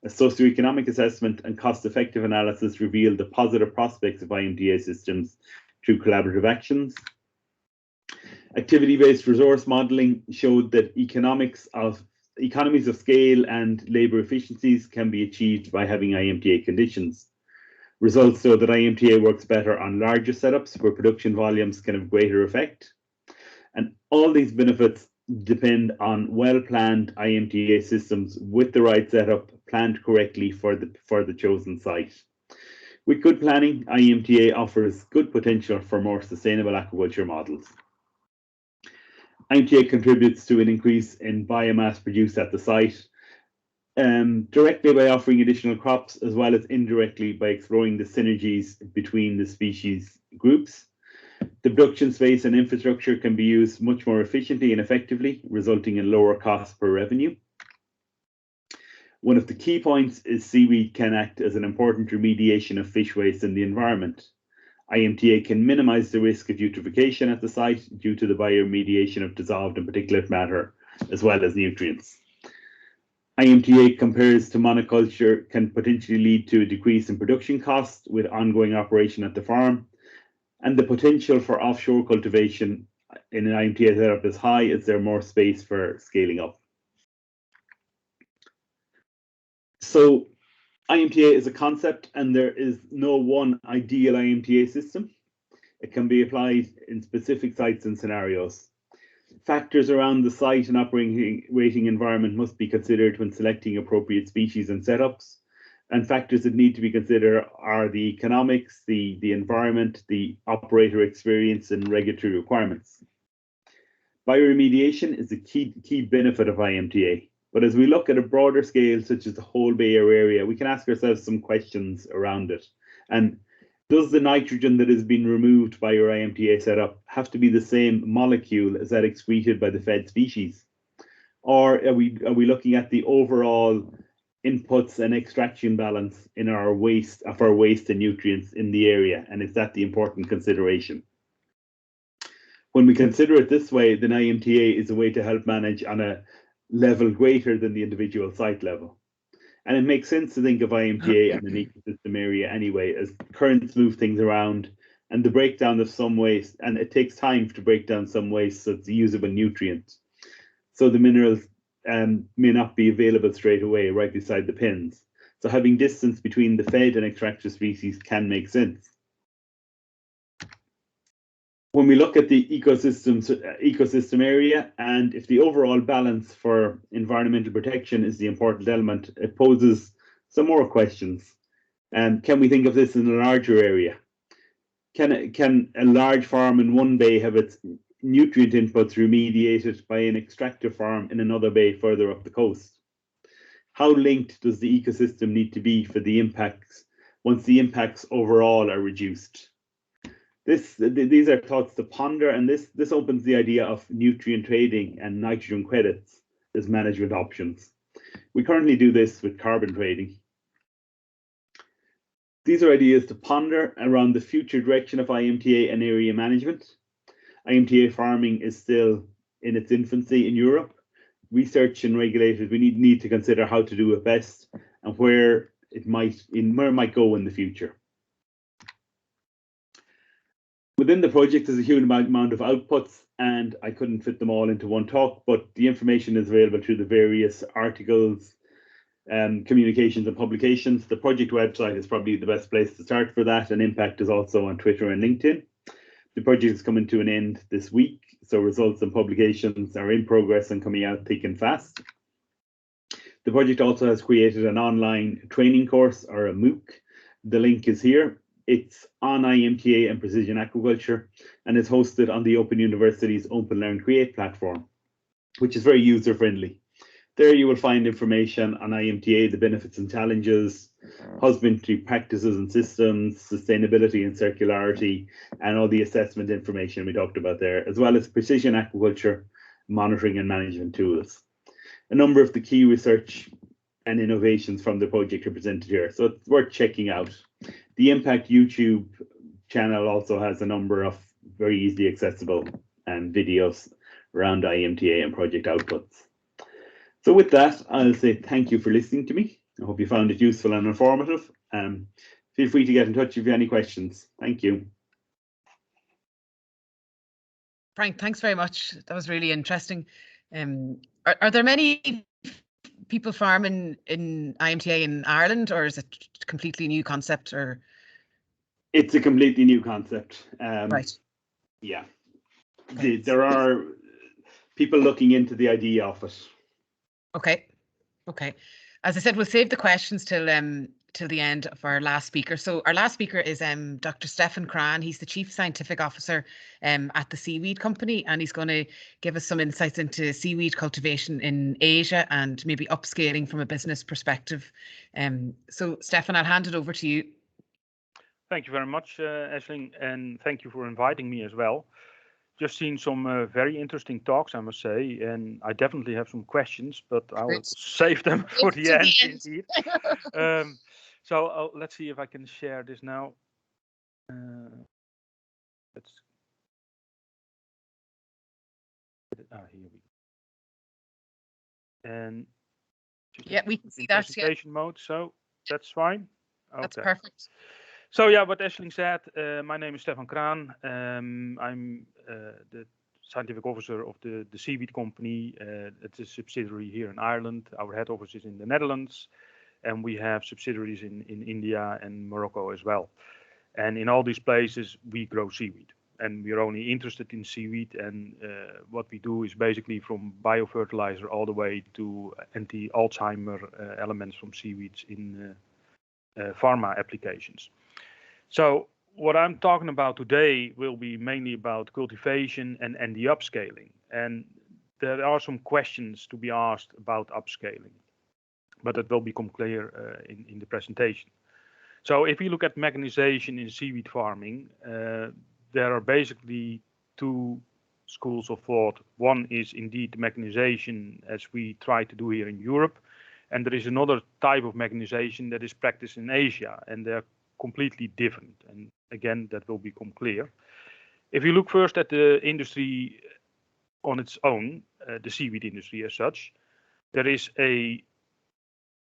Speaker 4: A socioeconomic assessment and cost-effective analysis revealed the positive prospects of IMTA systems through collaborative actions. Activity-based resource modeling showed that economies of scale and labour efficiencies can be achieved by having IMTA conditions. Results show that IMTA works better on larger setups where production volumes can have greater effect. And all these benefits depend on well-planned IMTA systems with the right setup, planned correctly for the chosen site. With good planning, IMTA offers good potential for more sustainable aquaculture models. IMTA contributes to an increase in biomass produced at the site, directly by offering additional crops, as well as indirectly by exploring the synergies between the species groups. The production space and infrastructure can be used much more efficiently and effectively, resulting in lower costs per revenue. One of the key points is seaweed can act as an important remediation of fish waste in the environment. IMTA can minimize the risk of eutrophication at the site due to the bioremediation of dissolved and particulate matter, as well as nutrients. IMTA compares to monoculture can potentially lead to a decrease in production costs with ongoing operation at the farm, and the potential for offshore cultivation in an IMTA setup is high as there's more space for scaling up. So IMTA is a concept and there is no one ideal IMTA system. It can be applied in specific sites and scenarios. Factors around the site and operating environment must be considered when selecting appropriate species and setups. And factors that need to be considered are the economics, the environment, the operator experience, and regulatory requirements. Bioremediation is a key benefit of IMTA. But as we look at a broader scale, such as the whole Bay Area, we can ask ourselves some questions around it. And does the nitrogen that has been removed by your IMTA setup have to be the same molecule as that excreted by the fed species? Or are we looking at the overall inputs and extraction balance in our waste and nutrients in the area, and is that the important consideration? When we consider it this way, then IMTA is a way to help manage on a level greater than the individual site level. And it makes sense to think of IMTA on an ecosystem area anyway, as currents move things around, and the breakdown of some waste, and it takes time to break down some waste, so it's a usable nutrient. So the minerals may not be available straight away right beside the pins. So having distance between the fed and extracted species can make sense. When we look at the ecosystem area, and if the overall balance for environmental protection is the important element, it poses some more questions. Can we think of this in a larger area? Can a large farm in one bay have its nutrient inputs remediated by an extractor farm in another bay further up the coast? How linked does the ecosystem need to be for the impacts once the impacts overall are reduced? These are thoughts to ponder, and this opens the idea of nutrient trading and nitrogen credits as management options. We currently do this with carbon trading. These are ideas to ponder around the future direction of IMTA and area management. IMTA farming is still in its infancy in Europe. Research and regulators, we need to consider how to do it best and where it might go in the future. Within the project, there's a huge amount of outputs, and I couldn't fit them all into one talk, but the information is available through the various articles, communications and publications. The project website is probably the best place to start for that, and Impact is also on Twitter and LinkedIn. The project is coming to an end this week, so results and publications are in progress and coming out thick and fast. The project also has created an online training course, or a MOOC. The link is here. It's on IMTA and Precision Aquaculture, and is hosted on the Open University's Open Learn Create platform, which is very user-friendly. There you will find information on IMTA, the benefits and challenges, husbandry practices and systems, sustainability and circularity, and all the assessment information we talked about there, as well as precision aquaculture, monitoring and management tools. A number of the key research and innovations from the project are presented here, so it's worth checking out. The Impact YouTube channel also has a number of very easily accessible videos around IMTA and project outputs. So with that, I'll say thank you for listening to me. I hope you found it useful and informative. Feel free to get in touch if you have any questions. Thank you.
Speaker 2: Frank, thanks very much. That was really interesting. Are there many people farming in IMTA in Ireland, or is it a completely new concept? Or
Speaker 4: it's a completely new concept.
Speaker 2: Right.
Speaker 4: Yeah. Okay. There are people looking into the idea of it.
Speaker 2: Okay. As I said, we'll save the questions till the end of our last speaker. So our last speaker is Dr. Stefan Krahn. He's the Chief Scientific Officer at the Seaweed Company, and he's going to give us some insights into seaweed cultivation in Asia and maybe upscaling from a business perspective. So Stefan, I'll hand it over to you.
Speaker 5: Thank you very much, Aisling, and thank you for inviting me as well. Just seen some very interesting talks, I must say, and I definitely have some questions, but I'll save them for the end. Indeed. So let's see if I can share this now. Here we go. And
Speaker 2: yeah, we can see that.
Speaker 5: Presentation mode, so that's fine. Okay.
Speaker 2: That's perfect.
Speaker 5: So yeah, what Aisling said, my name is Stefan Krahn. I'm the scientific officer of the Seaweed Company. It's a subsidiary here in Ireland. Our head office is in the Netherlands, and we have subsidiaries in India and Morocco as well. And in all these places, we grow seaweed. And we're only interested in seaweed, and what we do is basically from biofertilizer all the way to anti-Alzheimer elements from seaweeds in pharma applications. So what I'm talking about today will be mainly about cultivation and the upscaling. And there are some questions to be asked about upscaling, but it will become clear in the presentation. So if you look at mechanization in seaweed farming, there are basically two schools of thought. One is indeed mechanization as we try to do here in Europe, And there is another type of mechanization that is practiced in Asia, and they're completely different. And again, that will become clear. If you look first at the industry on its own, the seaweed industry as such, there is a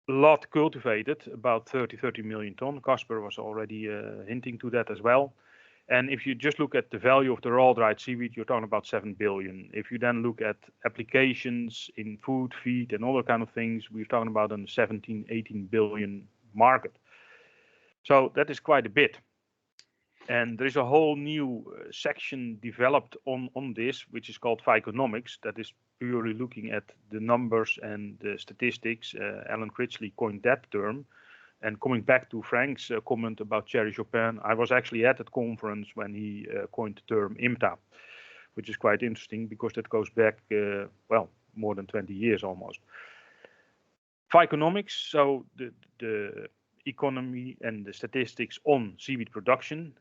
Speaker 5: lot cultivated, about 30 million ton. Casper was already hinting to that as well. And if you just look at the value of the raw dried seaweed, you're talking about 7 billion. If you then look at applications in food, feed, and other kind of things, we're talking about a 17, 18 billion market. So that is quite a bit. And there is a whole new section developed on this, which is called phyconomics, that is purely looking at the numbers and the statistics. Alan Critchley coined that term. And coming back to Frank's comment about Thierry Chopin, I was actually at that conference when he coined the term Imta, which is quite interesting because that goes back, well, more than 20 years almost. Phyconomics, so the economy and the statistics on seaweed production,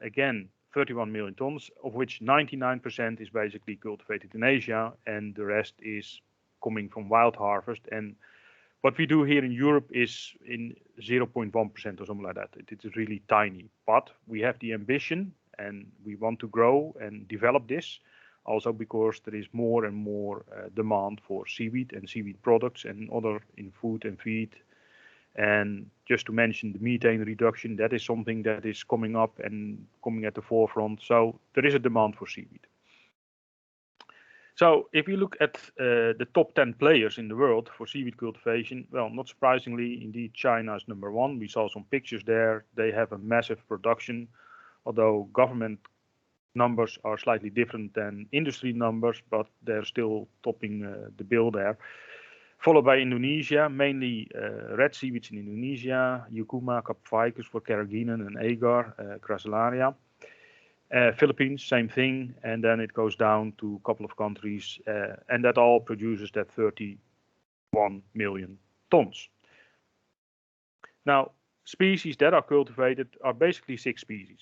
Speaker 5: again, 31 million tons, of which 99% is basically cultivated in Asia, and the rest is coming from wild harvest. And what we do here in Europe is in 0.1% or something like that. It is really tiny, but we have the ambition and we want to grow and develop this. Also because there is more and more demand for seaweed and seaweed products and other in food and feed. And just to mention the methane reduction, that is something that is coming up and coming at the forefront. So there is a demand for seaweed. So if you look at the top 10 players in the world for seaweed cultivation, well, not surprisingly, indeed, China is number one. We saw some pictures there. They have a massive production, although government numbers are slightly different than industry numbers, but they're still topping the bill there. Followed by Indonesia, mainly red seaweeds in Indonesia, Eucuma, Capophycus for carrageenan and agar, Gracilaria. Philippines, same thing, and then it goes down to a couple of countries, and that all produces that 31 million tons. Now, species that are cultivated are basically 6 species,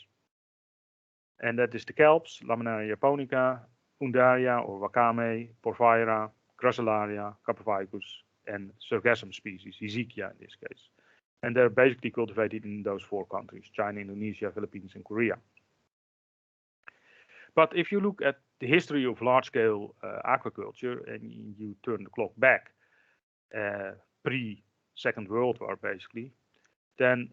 Speaker 5: and that is the kelps, Laminaria japonica, Undaria or Wakame, Porphyra, Gracilaria, Capophycus, and Sargassum species, Hesychia in this case. And they're basically cultivated in those 4 countries, China, Indonesia, Philippines, and Korea. But if you look at the history of large-scale aquaculture and you turn the clock back pre-Second World War, basically, then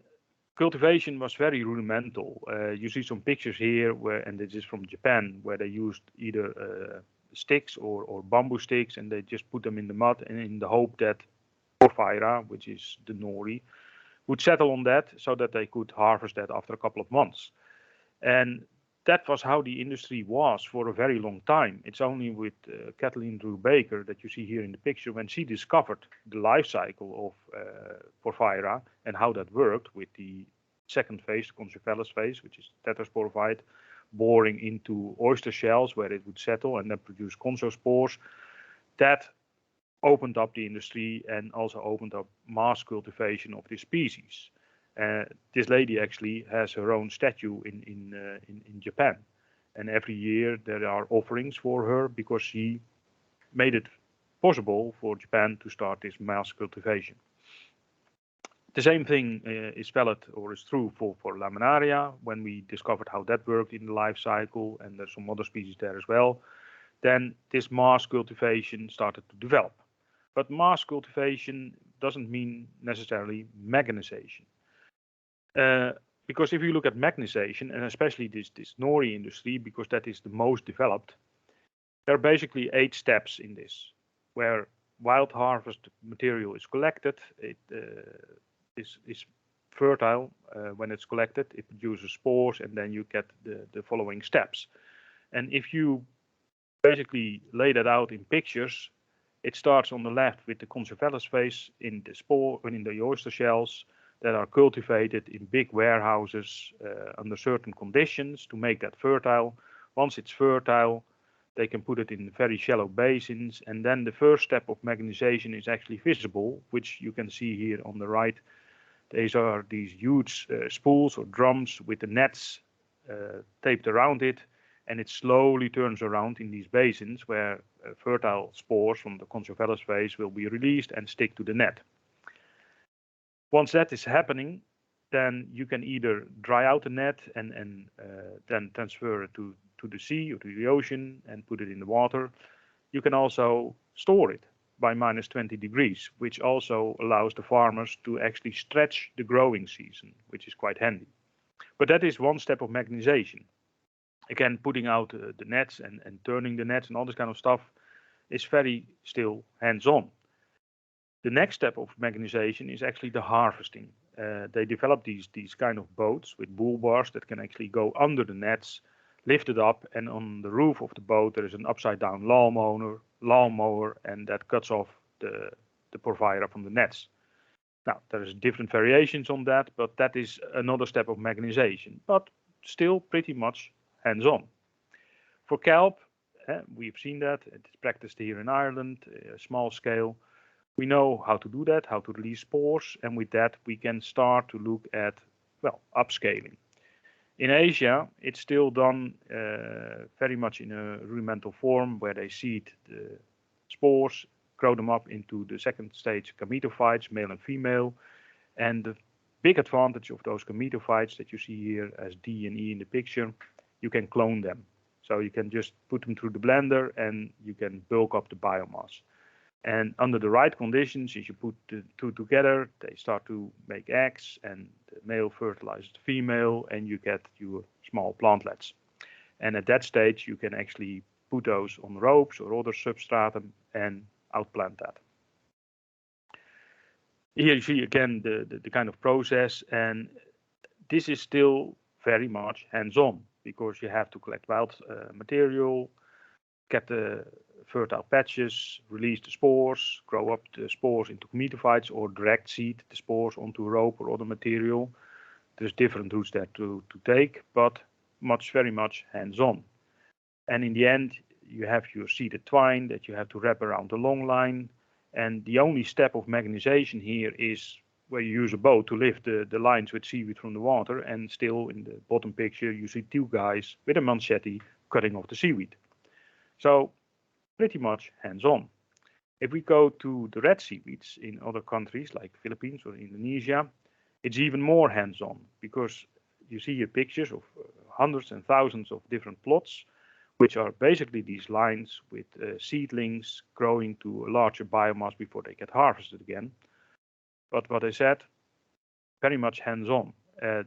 Speaker 5: cultivation was very rudimental. You see some pictures here, and this is from Japan, where they used either sticks or bamboo sticks, and they just put them in the mud, and in the hope that Porphyra, which is the nori, would settle on that so that they could harvest that after a couple of months. And that was how the industry was for a very long time. It's only with Kathleen Drew Baker that you see here in the picture when she discovered the life cycle of Porphyra and how that worked with the second phase, conchophallus phase, which is tetrasporophyte, boring into oyster shells where it would settle and then produce conchospores. That opened up the industry and also opened up mass cultivation of this species. This lady actually has her own statue in Japan, and every year there are offerings for her because she made it possible for Japan to start this mass cultivation. The same thing is valid or is true for Laminaria. When we discovered how that worked in the life cycle, and there's some other species there as well, then this mass cultivation started to develop. But mass cultivation doesn't mean necessarily mechanization. Because if you look at mechanization, and especially this nori industry, because that is the most developed, there are basically 8 steps in this, where wild harvest material is collected, it is fertile when it's collected, it produces spores, and then you get the following steps. And if you basically lay that out in pictures, it starts on the left with the conchophallus phase in the spore and in the oyster shells that are cultivated in big warehouses under certain conditions to make that fertile. Once it's fertile, they can put it in very shallow basins, and then the first step of mechanization is actually visible, which you can see here on the right. These are these huge spools or drums with the nets taped around it, and it slowly turns around in these basins where fertile spores from the conchophallus phase will be released and stick to the net. Once that is happening, then you can either dry out the net and then transfer it to the sea or to the ocean and put it in the water. You can also store it by -20 degrees, which also allows the farmers to actually stretch the growing season, which is quite handy. But that is one step of mechanization. Again, putting out the nets and turning the nets and all this kind of stuff is very still hands-on. The next step of mechanization is actually the harvesting. They develop these kind of boats with bull bars that can actually go under the nets, lift it up, and on the roof of the boat there is an upside-down lawnmower, and that cuts off the Porphyra from the nets. Now, there is different variations on that, but that is another step of mechanization, but still pretty much hands-on. For kelp, we've seen that. It's practiced here in Ireland, small scale. We know how to do that, how to release spores, and with that we can start to look at, well, upscaling. In Asia, it's still done very much in a rudimental form, where they seed the spores, grow them up into the second stage gametophytes, male and female. And the big advantage of those gametophytes that you see here as D and E in the picture, you can clone them. So you can just put them through the blender and you can bulk up the biomass. And under the right conditions, if you put the two together, they start to make eggs, and the male fertilizes the female, and you get your small plantlets. And at that stage, you can actually put those on ropes or other substratum and outplant that. Here you see again the kind of process, and this is still very much hands-on, because you have to collect wild material, get the fertile patches, release the spores, grow up the spores into gametophytes, or direct seed the spores onto a rope or other material. There's different routes there to take, but very much hands-on. And in the end, you have your seeded twine that you have to wrap around the long line. And the only step of mechanization here is where you use a boat to lift the lines with seaweed from the water. And still in the bottom picture, you see two guys with a machete cutting off the seaweed. So pretty much hands-on. If we go to the red seaweeds in other countries like Philippines or Indonesia, it's even more hands-on, because you see here pictures of hundreds and thousands of different plots, which are basically these lines with seedlings growing to a larger biomass before they get harvested again. But what I said, very much hands-on.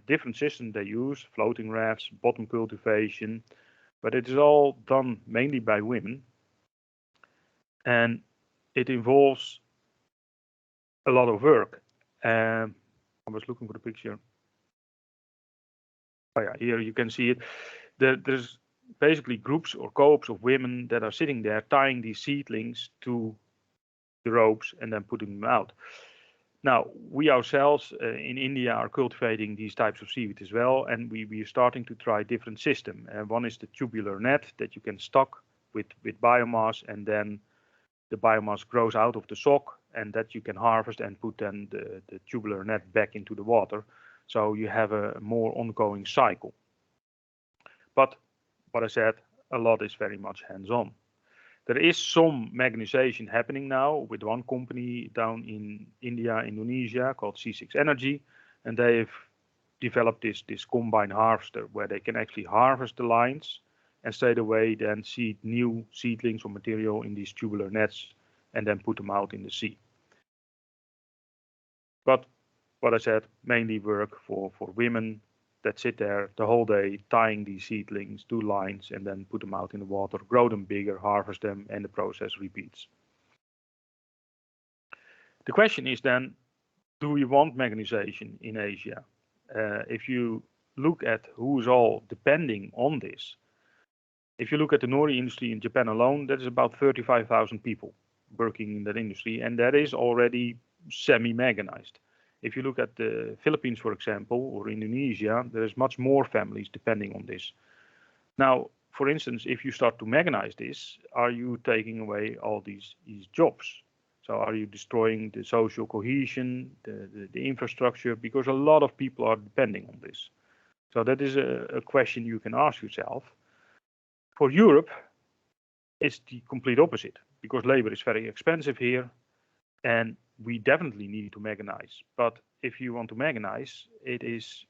Speaker 5: Different systems they use, floating rafts, bottom cultivation, but it is all done mainly by women. And it involves a lot of work. I was looking for the picture. Oh yeah, here you can see it. There's basically groups or co-ops of women that are sitting there tying these seedlings to the ropes and then putting them out. Now, we ourselves in India are cultivating these types of seaweed as well, and we are starting to try different systems. One is the tubular net that you can stock with biomass, and then the biomass grows out of the sock, and that you can harvest and put then the tubular net back into the water. So you have a more ongoing cycle. But what I said, a lot is very much hands-on. There is some mechanization happening now with one company down in India, Indonesia, called C6 Energy, and they've developed this combine harvester where they can actually harvest the lines and straight away then seed new seedlings or material in these tubular nets and then put them out in the sea. But what I said, mainly work for women that sit there the whole day tying these seedlings to lines and then put them out in the water, grow them bigger, harvest them, and the process repeats. The question is then, do we want mechanization in Asia? If you look at who's all depending on this, if you look at the nori industry in Japan alone, that is about 35,000 people working in that industry, and that is already semi-mechanized. If you look at the Philippines, for example, or Indonesia, there is much more families depending on this. Now, for instance, if you start to mechanize this, are you taking away all these jobs? So are you destroying the social cohesion, the infrastructure? Because a lot of people are depending on this. So that is a question you can ask yourself. For Europe, it's the complete opposite, because labor is very expensive here. And we definitely need to mechanize. But if you want to mechanize, it is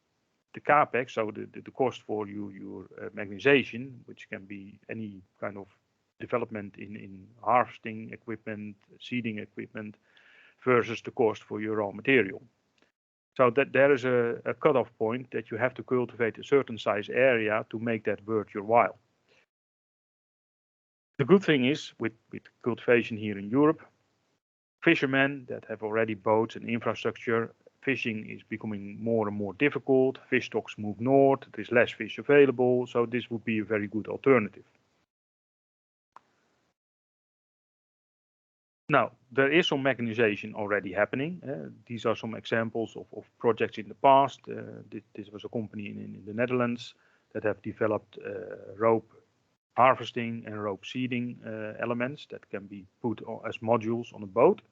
Speaker 5: the capex, so the cost for your mechanization, which can be any kind of development in harvesting equipment, seeding equipment, versus the cost for your raw material. So that there is a cutoff point that you have to cultivate a certain size area to make that worth your while. The good thing is with cultivation here in Europe, fishermen that have already boats and infrastructure, fishing is becoming more and more difficult. Fish stocks move north, there's less fish available, so this would be a very good alternative. Now, there is some mechanization already happening. These are some examples of projects in the past. This was a company in the Netherlands that have developed rope harvesting and rope seeding elements that can be put as modules on a boat.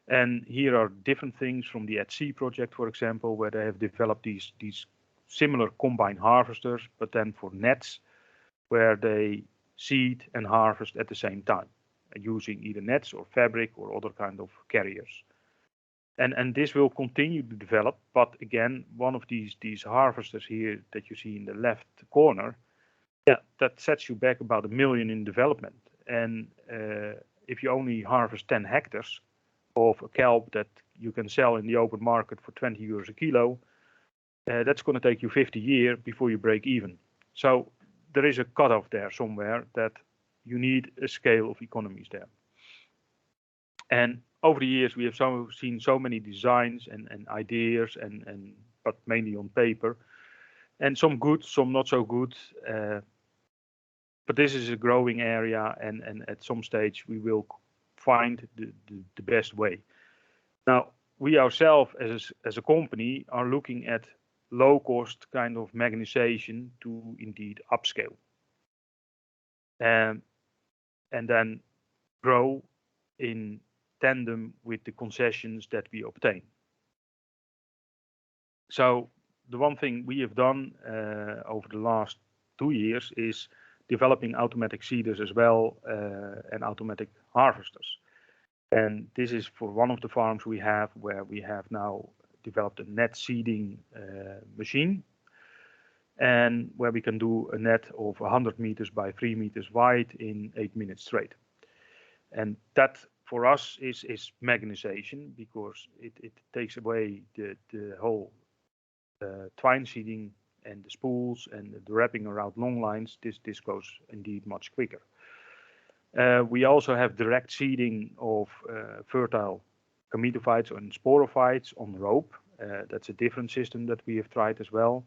Speaker 5: And here are different things from the at sea project, for example, where they have developed these similar combine harvesters, but then for nets, where they seed and harvest at the same time, using either nets or fabric or other kind of carriers. And this will continue to develop, but again, one of these harvesters here that you see in the left corner, yeah, that sets you back about $1 million in development. And if you only harvest 10 hectares of a kelp that you can sell in the open market for 20 euros a kilo, that's going to take you 50 years before you break even. So there is a cutoff there somewhere that you need a scale of economies there. And over the years, we have seen so many designs and ideas, but mainly on paper, and some good, some not so good. But this is a growing area, and at some stage we will find the best way. Now, we ourselves as a company are looking at low cost kind of mechanization to indeed upscale. And then grow in tandem with the concessions that we obtain. So the one thing we have done over the last 2 years is developing automatic seeders as well and automatic harvesters. And this is for one of the farms we have, where we have now developed a net seeding machine, and where we can do a net of 100 meters by 3 meters wide in 8 minutes straight. And that for us is mechanization, because it takes away the whole twine seeding and the spools and the wrapping around long lines. This goes indeed much quicker. We also have direct seeding of fertile gametophytes and sporophytes on rope. That's a different system that we have tried as well,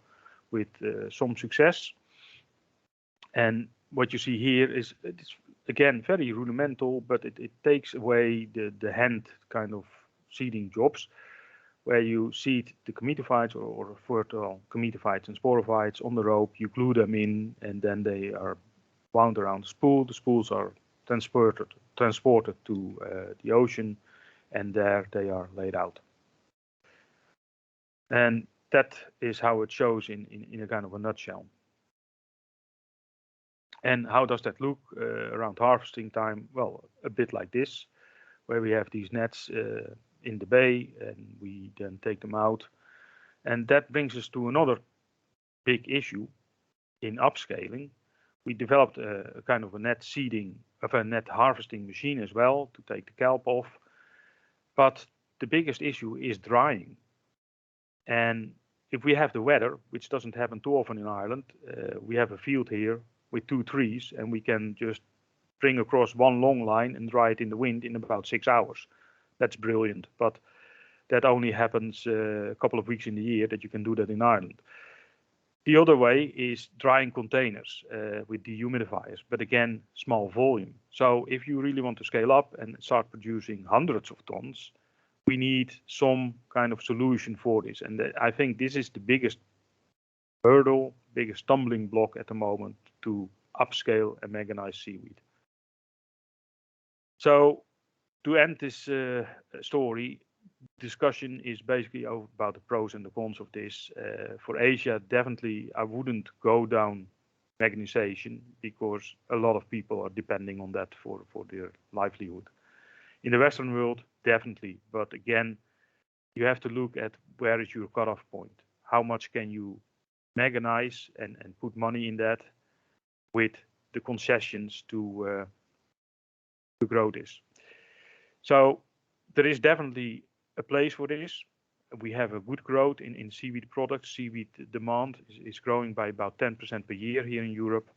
Speaker 5: with some success. And what you see here is, it's again very rudimental, but it takes away the hand kind of seeding jobs, where you seed the gametophytes or fertile gametophytes and sporophytes on the rope, you glue them in, and then they are wound around the spool. The spools are transported to the ocean, and there they are laid out. And that is how it shows in a kind of a nutshell. And how does that look around harvesting time? Well, a bit like this, where we have these nets in the bay, and we then take them out. And that brings us to another big issue in upscaling. We developed a kind of a net seeding, of a net harvesting machine as well, to take the kelp off. But the biggest issue is drying. And if we have the weather, which doesn't happen too often in Ireland, we have a field here with 2 trees, and we can just bring across one long line and dry it in the wind in about 6 hours. That's brilliant, but that only happens a couple of weeks in the year that you can do that in Ireland. The other way is drying containers with dehumidifiers, but again, small volume. So if you really want to scale up and start producing hundreds of tons, we need some kind of solution for this. And I think this is the biggest hurdle, biggest stumbling block at the moment to upscale and mechanize seaweed. So to end this story, discussion is basically about the pros and the cons of this. For Asia, definitely I wouldn't go down mechanization, because a lot of people are depending on that for their livelihood. In the Western world, definitely. But again, you have to look at where is your cutoff point. How much can you mechanize and put money in that with the concessions to grow this. So there is definitely a place for this. We have a good growth in seaweed products. Seaweed demand is growing by about 10% per year here in Europe.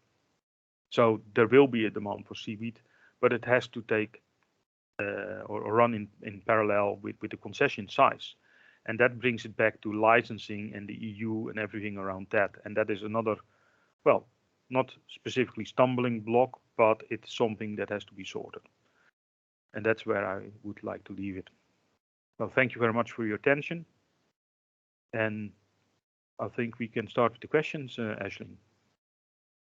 Speaker 5: So there will be a demand for seaweed, but it has to take or run in parallel with the concession size. And that brings it back to licensing and the EU and everything around that. And that is another, well, not specifically stumbling block, but it's something that has to be sorted. And that's where I would like to leave it. Well, thank you very much for your attention. And I think we can start with the questions, Aisling.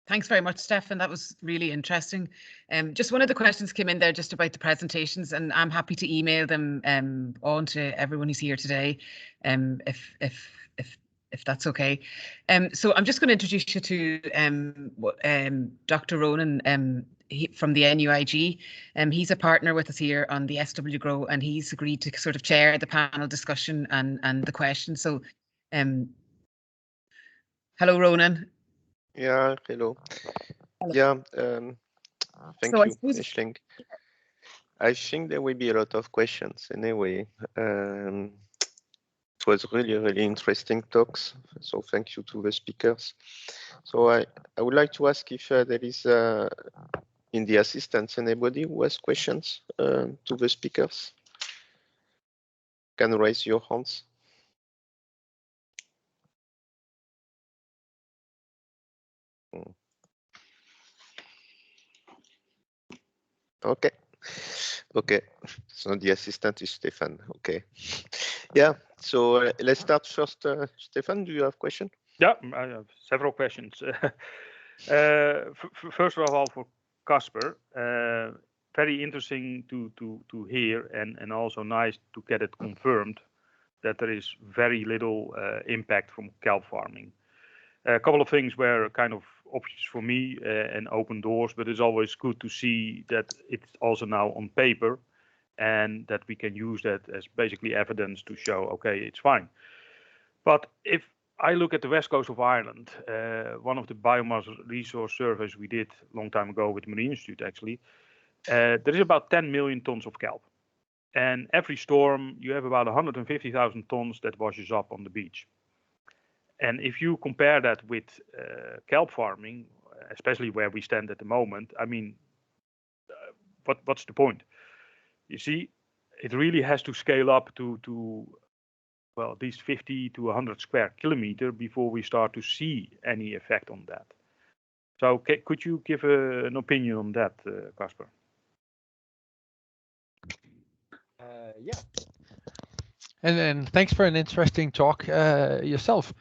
Speaker 2: Thanks very much, Stefan. That was really interesting. Just one of the questions came in there just about the presentations, and I'm happy to email them on to everyone who's here today, if that's okay. So I'm just going to introduce you to Dr. Ronan from the NUIG. He's a partner with us here on the SW Grow, and he's agreed to sort of chair the panel discussion and the questions. So, hello, Ronan.
Speaker 6: Yeah, hello.
Speaker 2: Hello.
Speaker 6: Yeah, thank you, Aisling. I think there will be a lot of questions anyway. It was really interesting talks. So thank you to the speakers. So I would like to ask if there is in the assistance anybody who has questions to the speakers. Can raise your hands. Okay. Okay. So the assistant is Stefan. Okay. Yeah. So let's start first. Stefan, do you have a question?
Speaker 5: Yeah, I have several questions. First of all, for Casper, very interesting to hear and also nice to get it confirmed that there is very little impact from kelp farming. A couple of things were kind of obvious for me and open doors, but it's always good to see that it's also now on paper and that we can use that as basically evidence to show, okay, it's fine. But if I look at the west coast of Ireland, one of the biomass resource surveys we did a long time ago with the Marine Institute, actually, there is about 10 million tons of kelp. And every storm, you have about 150,000 tons that washes up on the beach. And if you compare that with kelp farming, especially where we stand at the moment, I mean, what's the point? You see, it really has to scale up to well, at least 50 to 100 square kilometer before we start to see any effect on that. So could you give an opinion on that, Casper?
Speaker 3: Yeah. And thanks for an interesting talk yourself.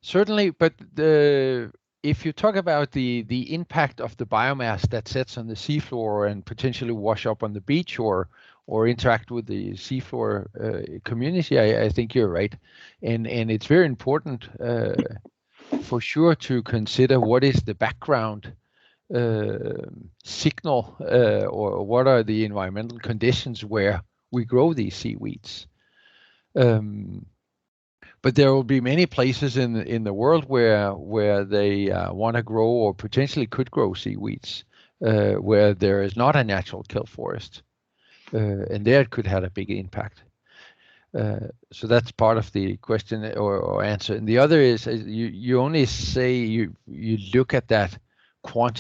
Speaker 3: Certainly, but if you talk about the impact of the biomass that sits on the seafloor and potentially wash up on the beach or interact with the seafloor community, I think you're right, and it's very important for sure to consider what is the background signal or what are the environmental conditions where we grow these seaweeds. But there will be many places in the world where they want to grow or potentially could grow seaweeds where there is not a natural kelp forest, and there it could have a big impact. So that's part of the question or answer. And the other is you only say you look at that quantity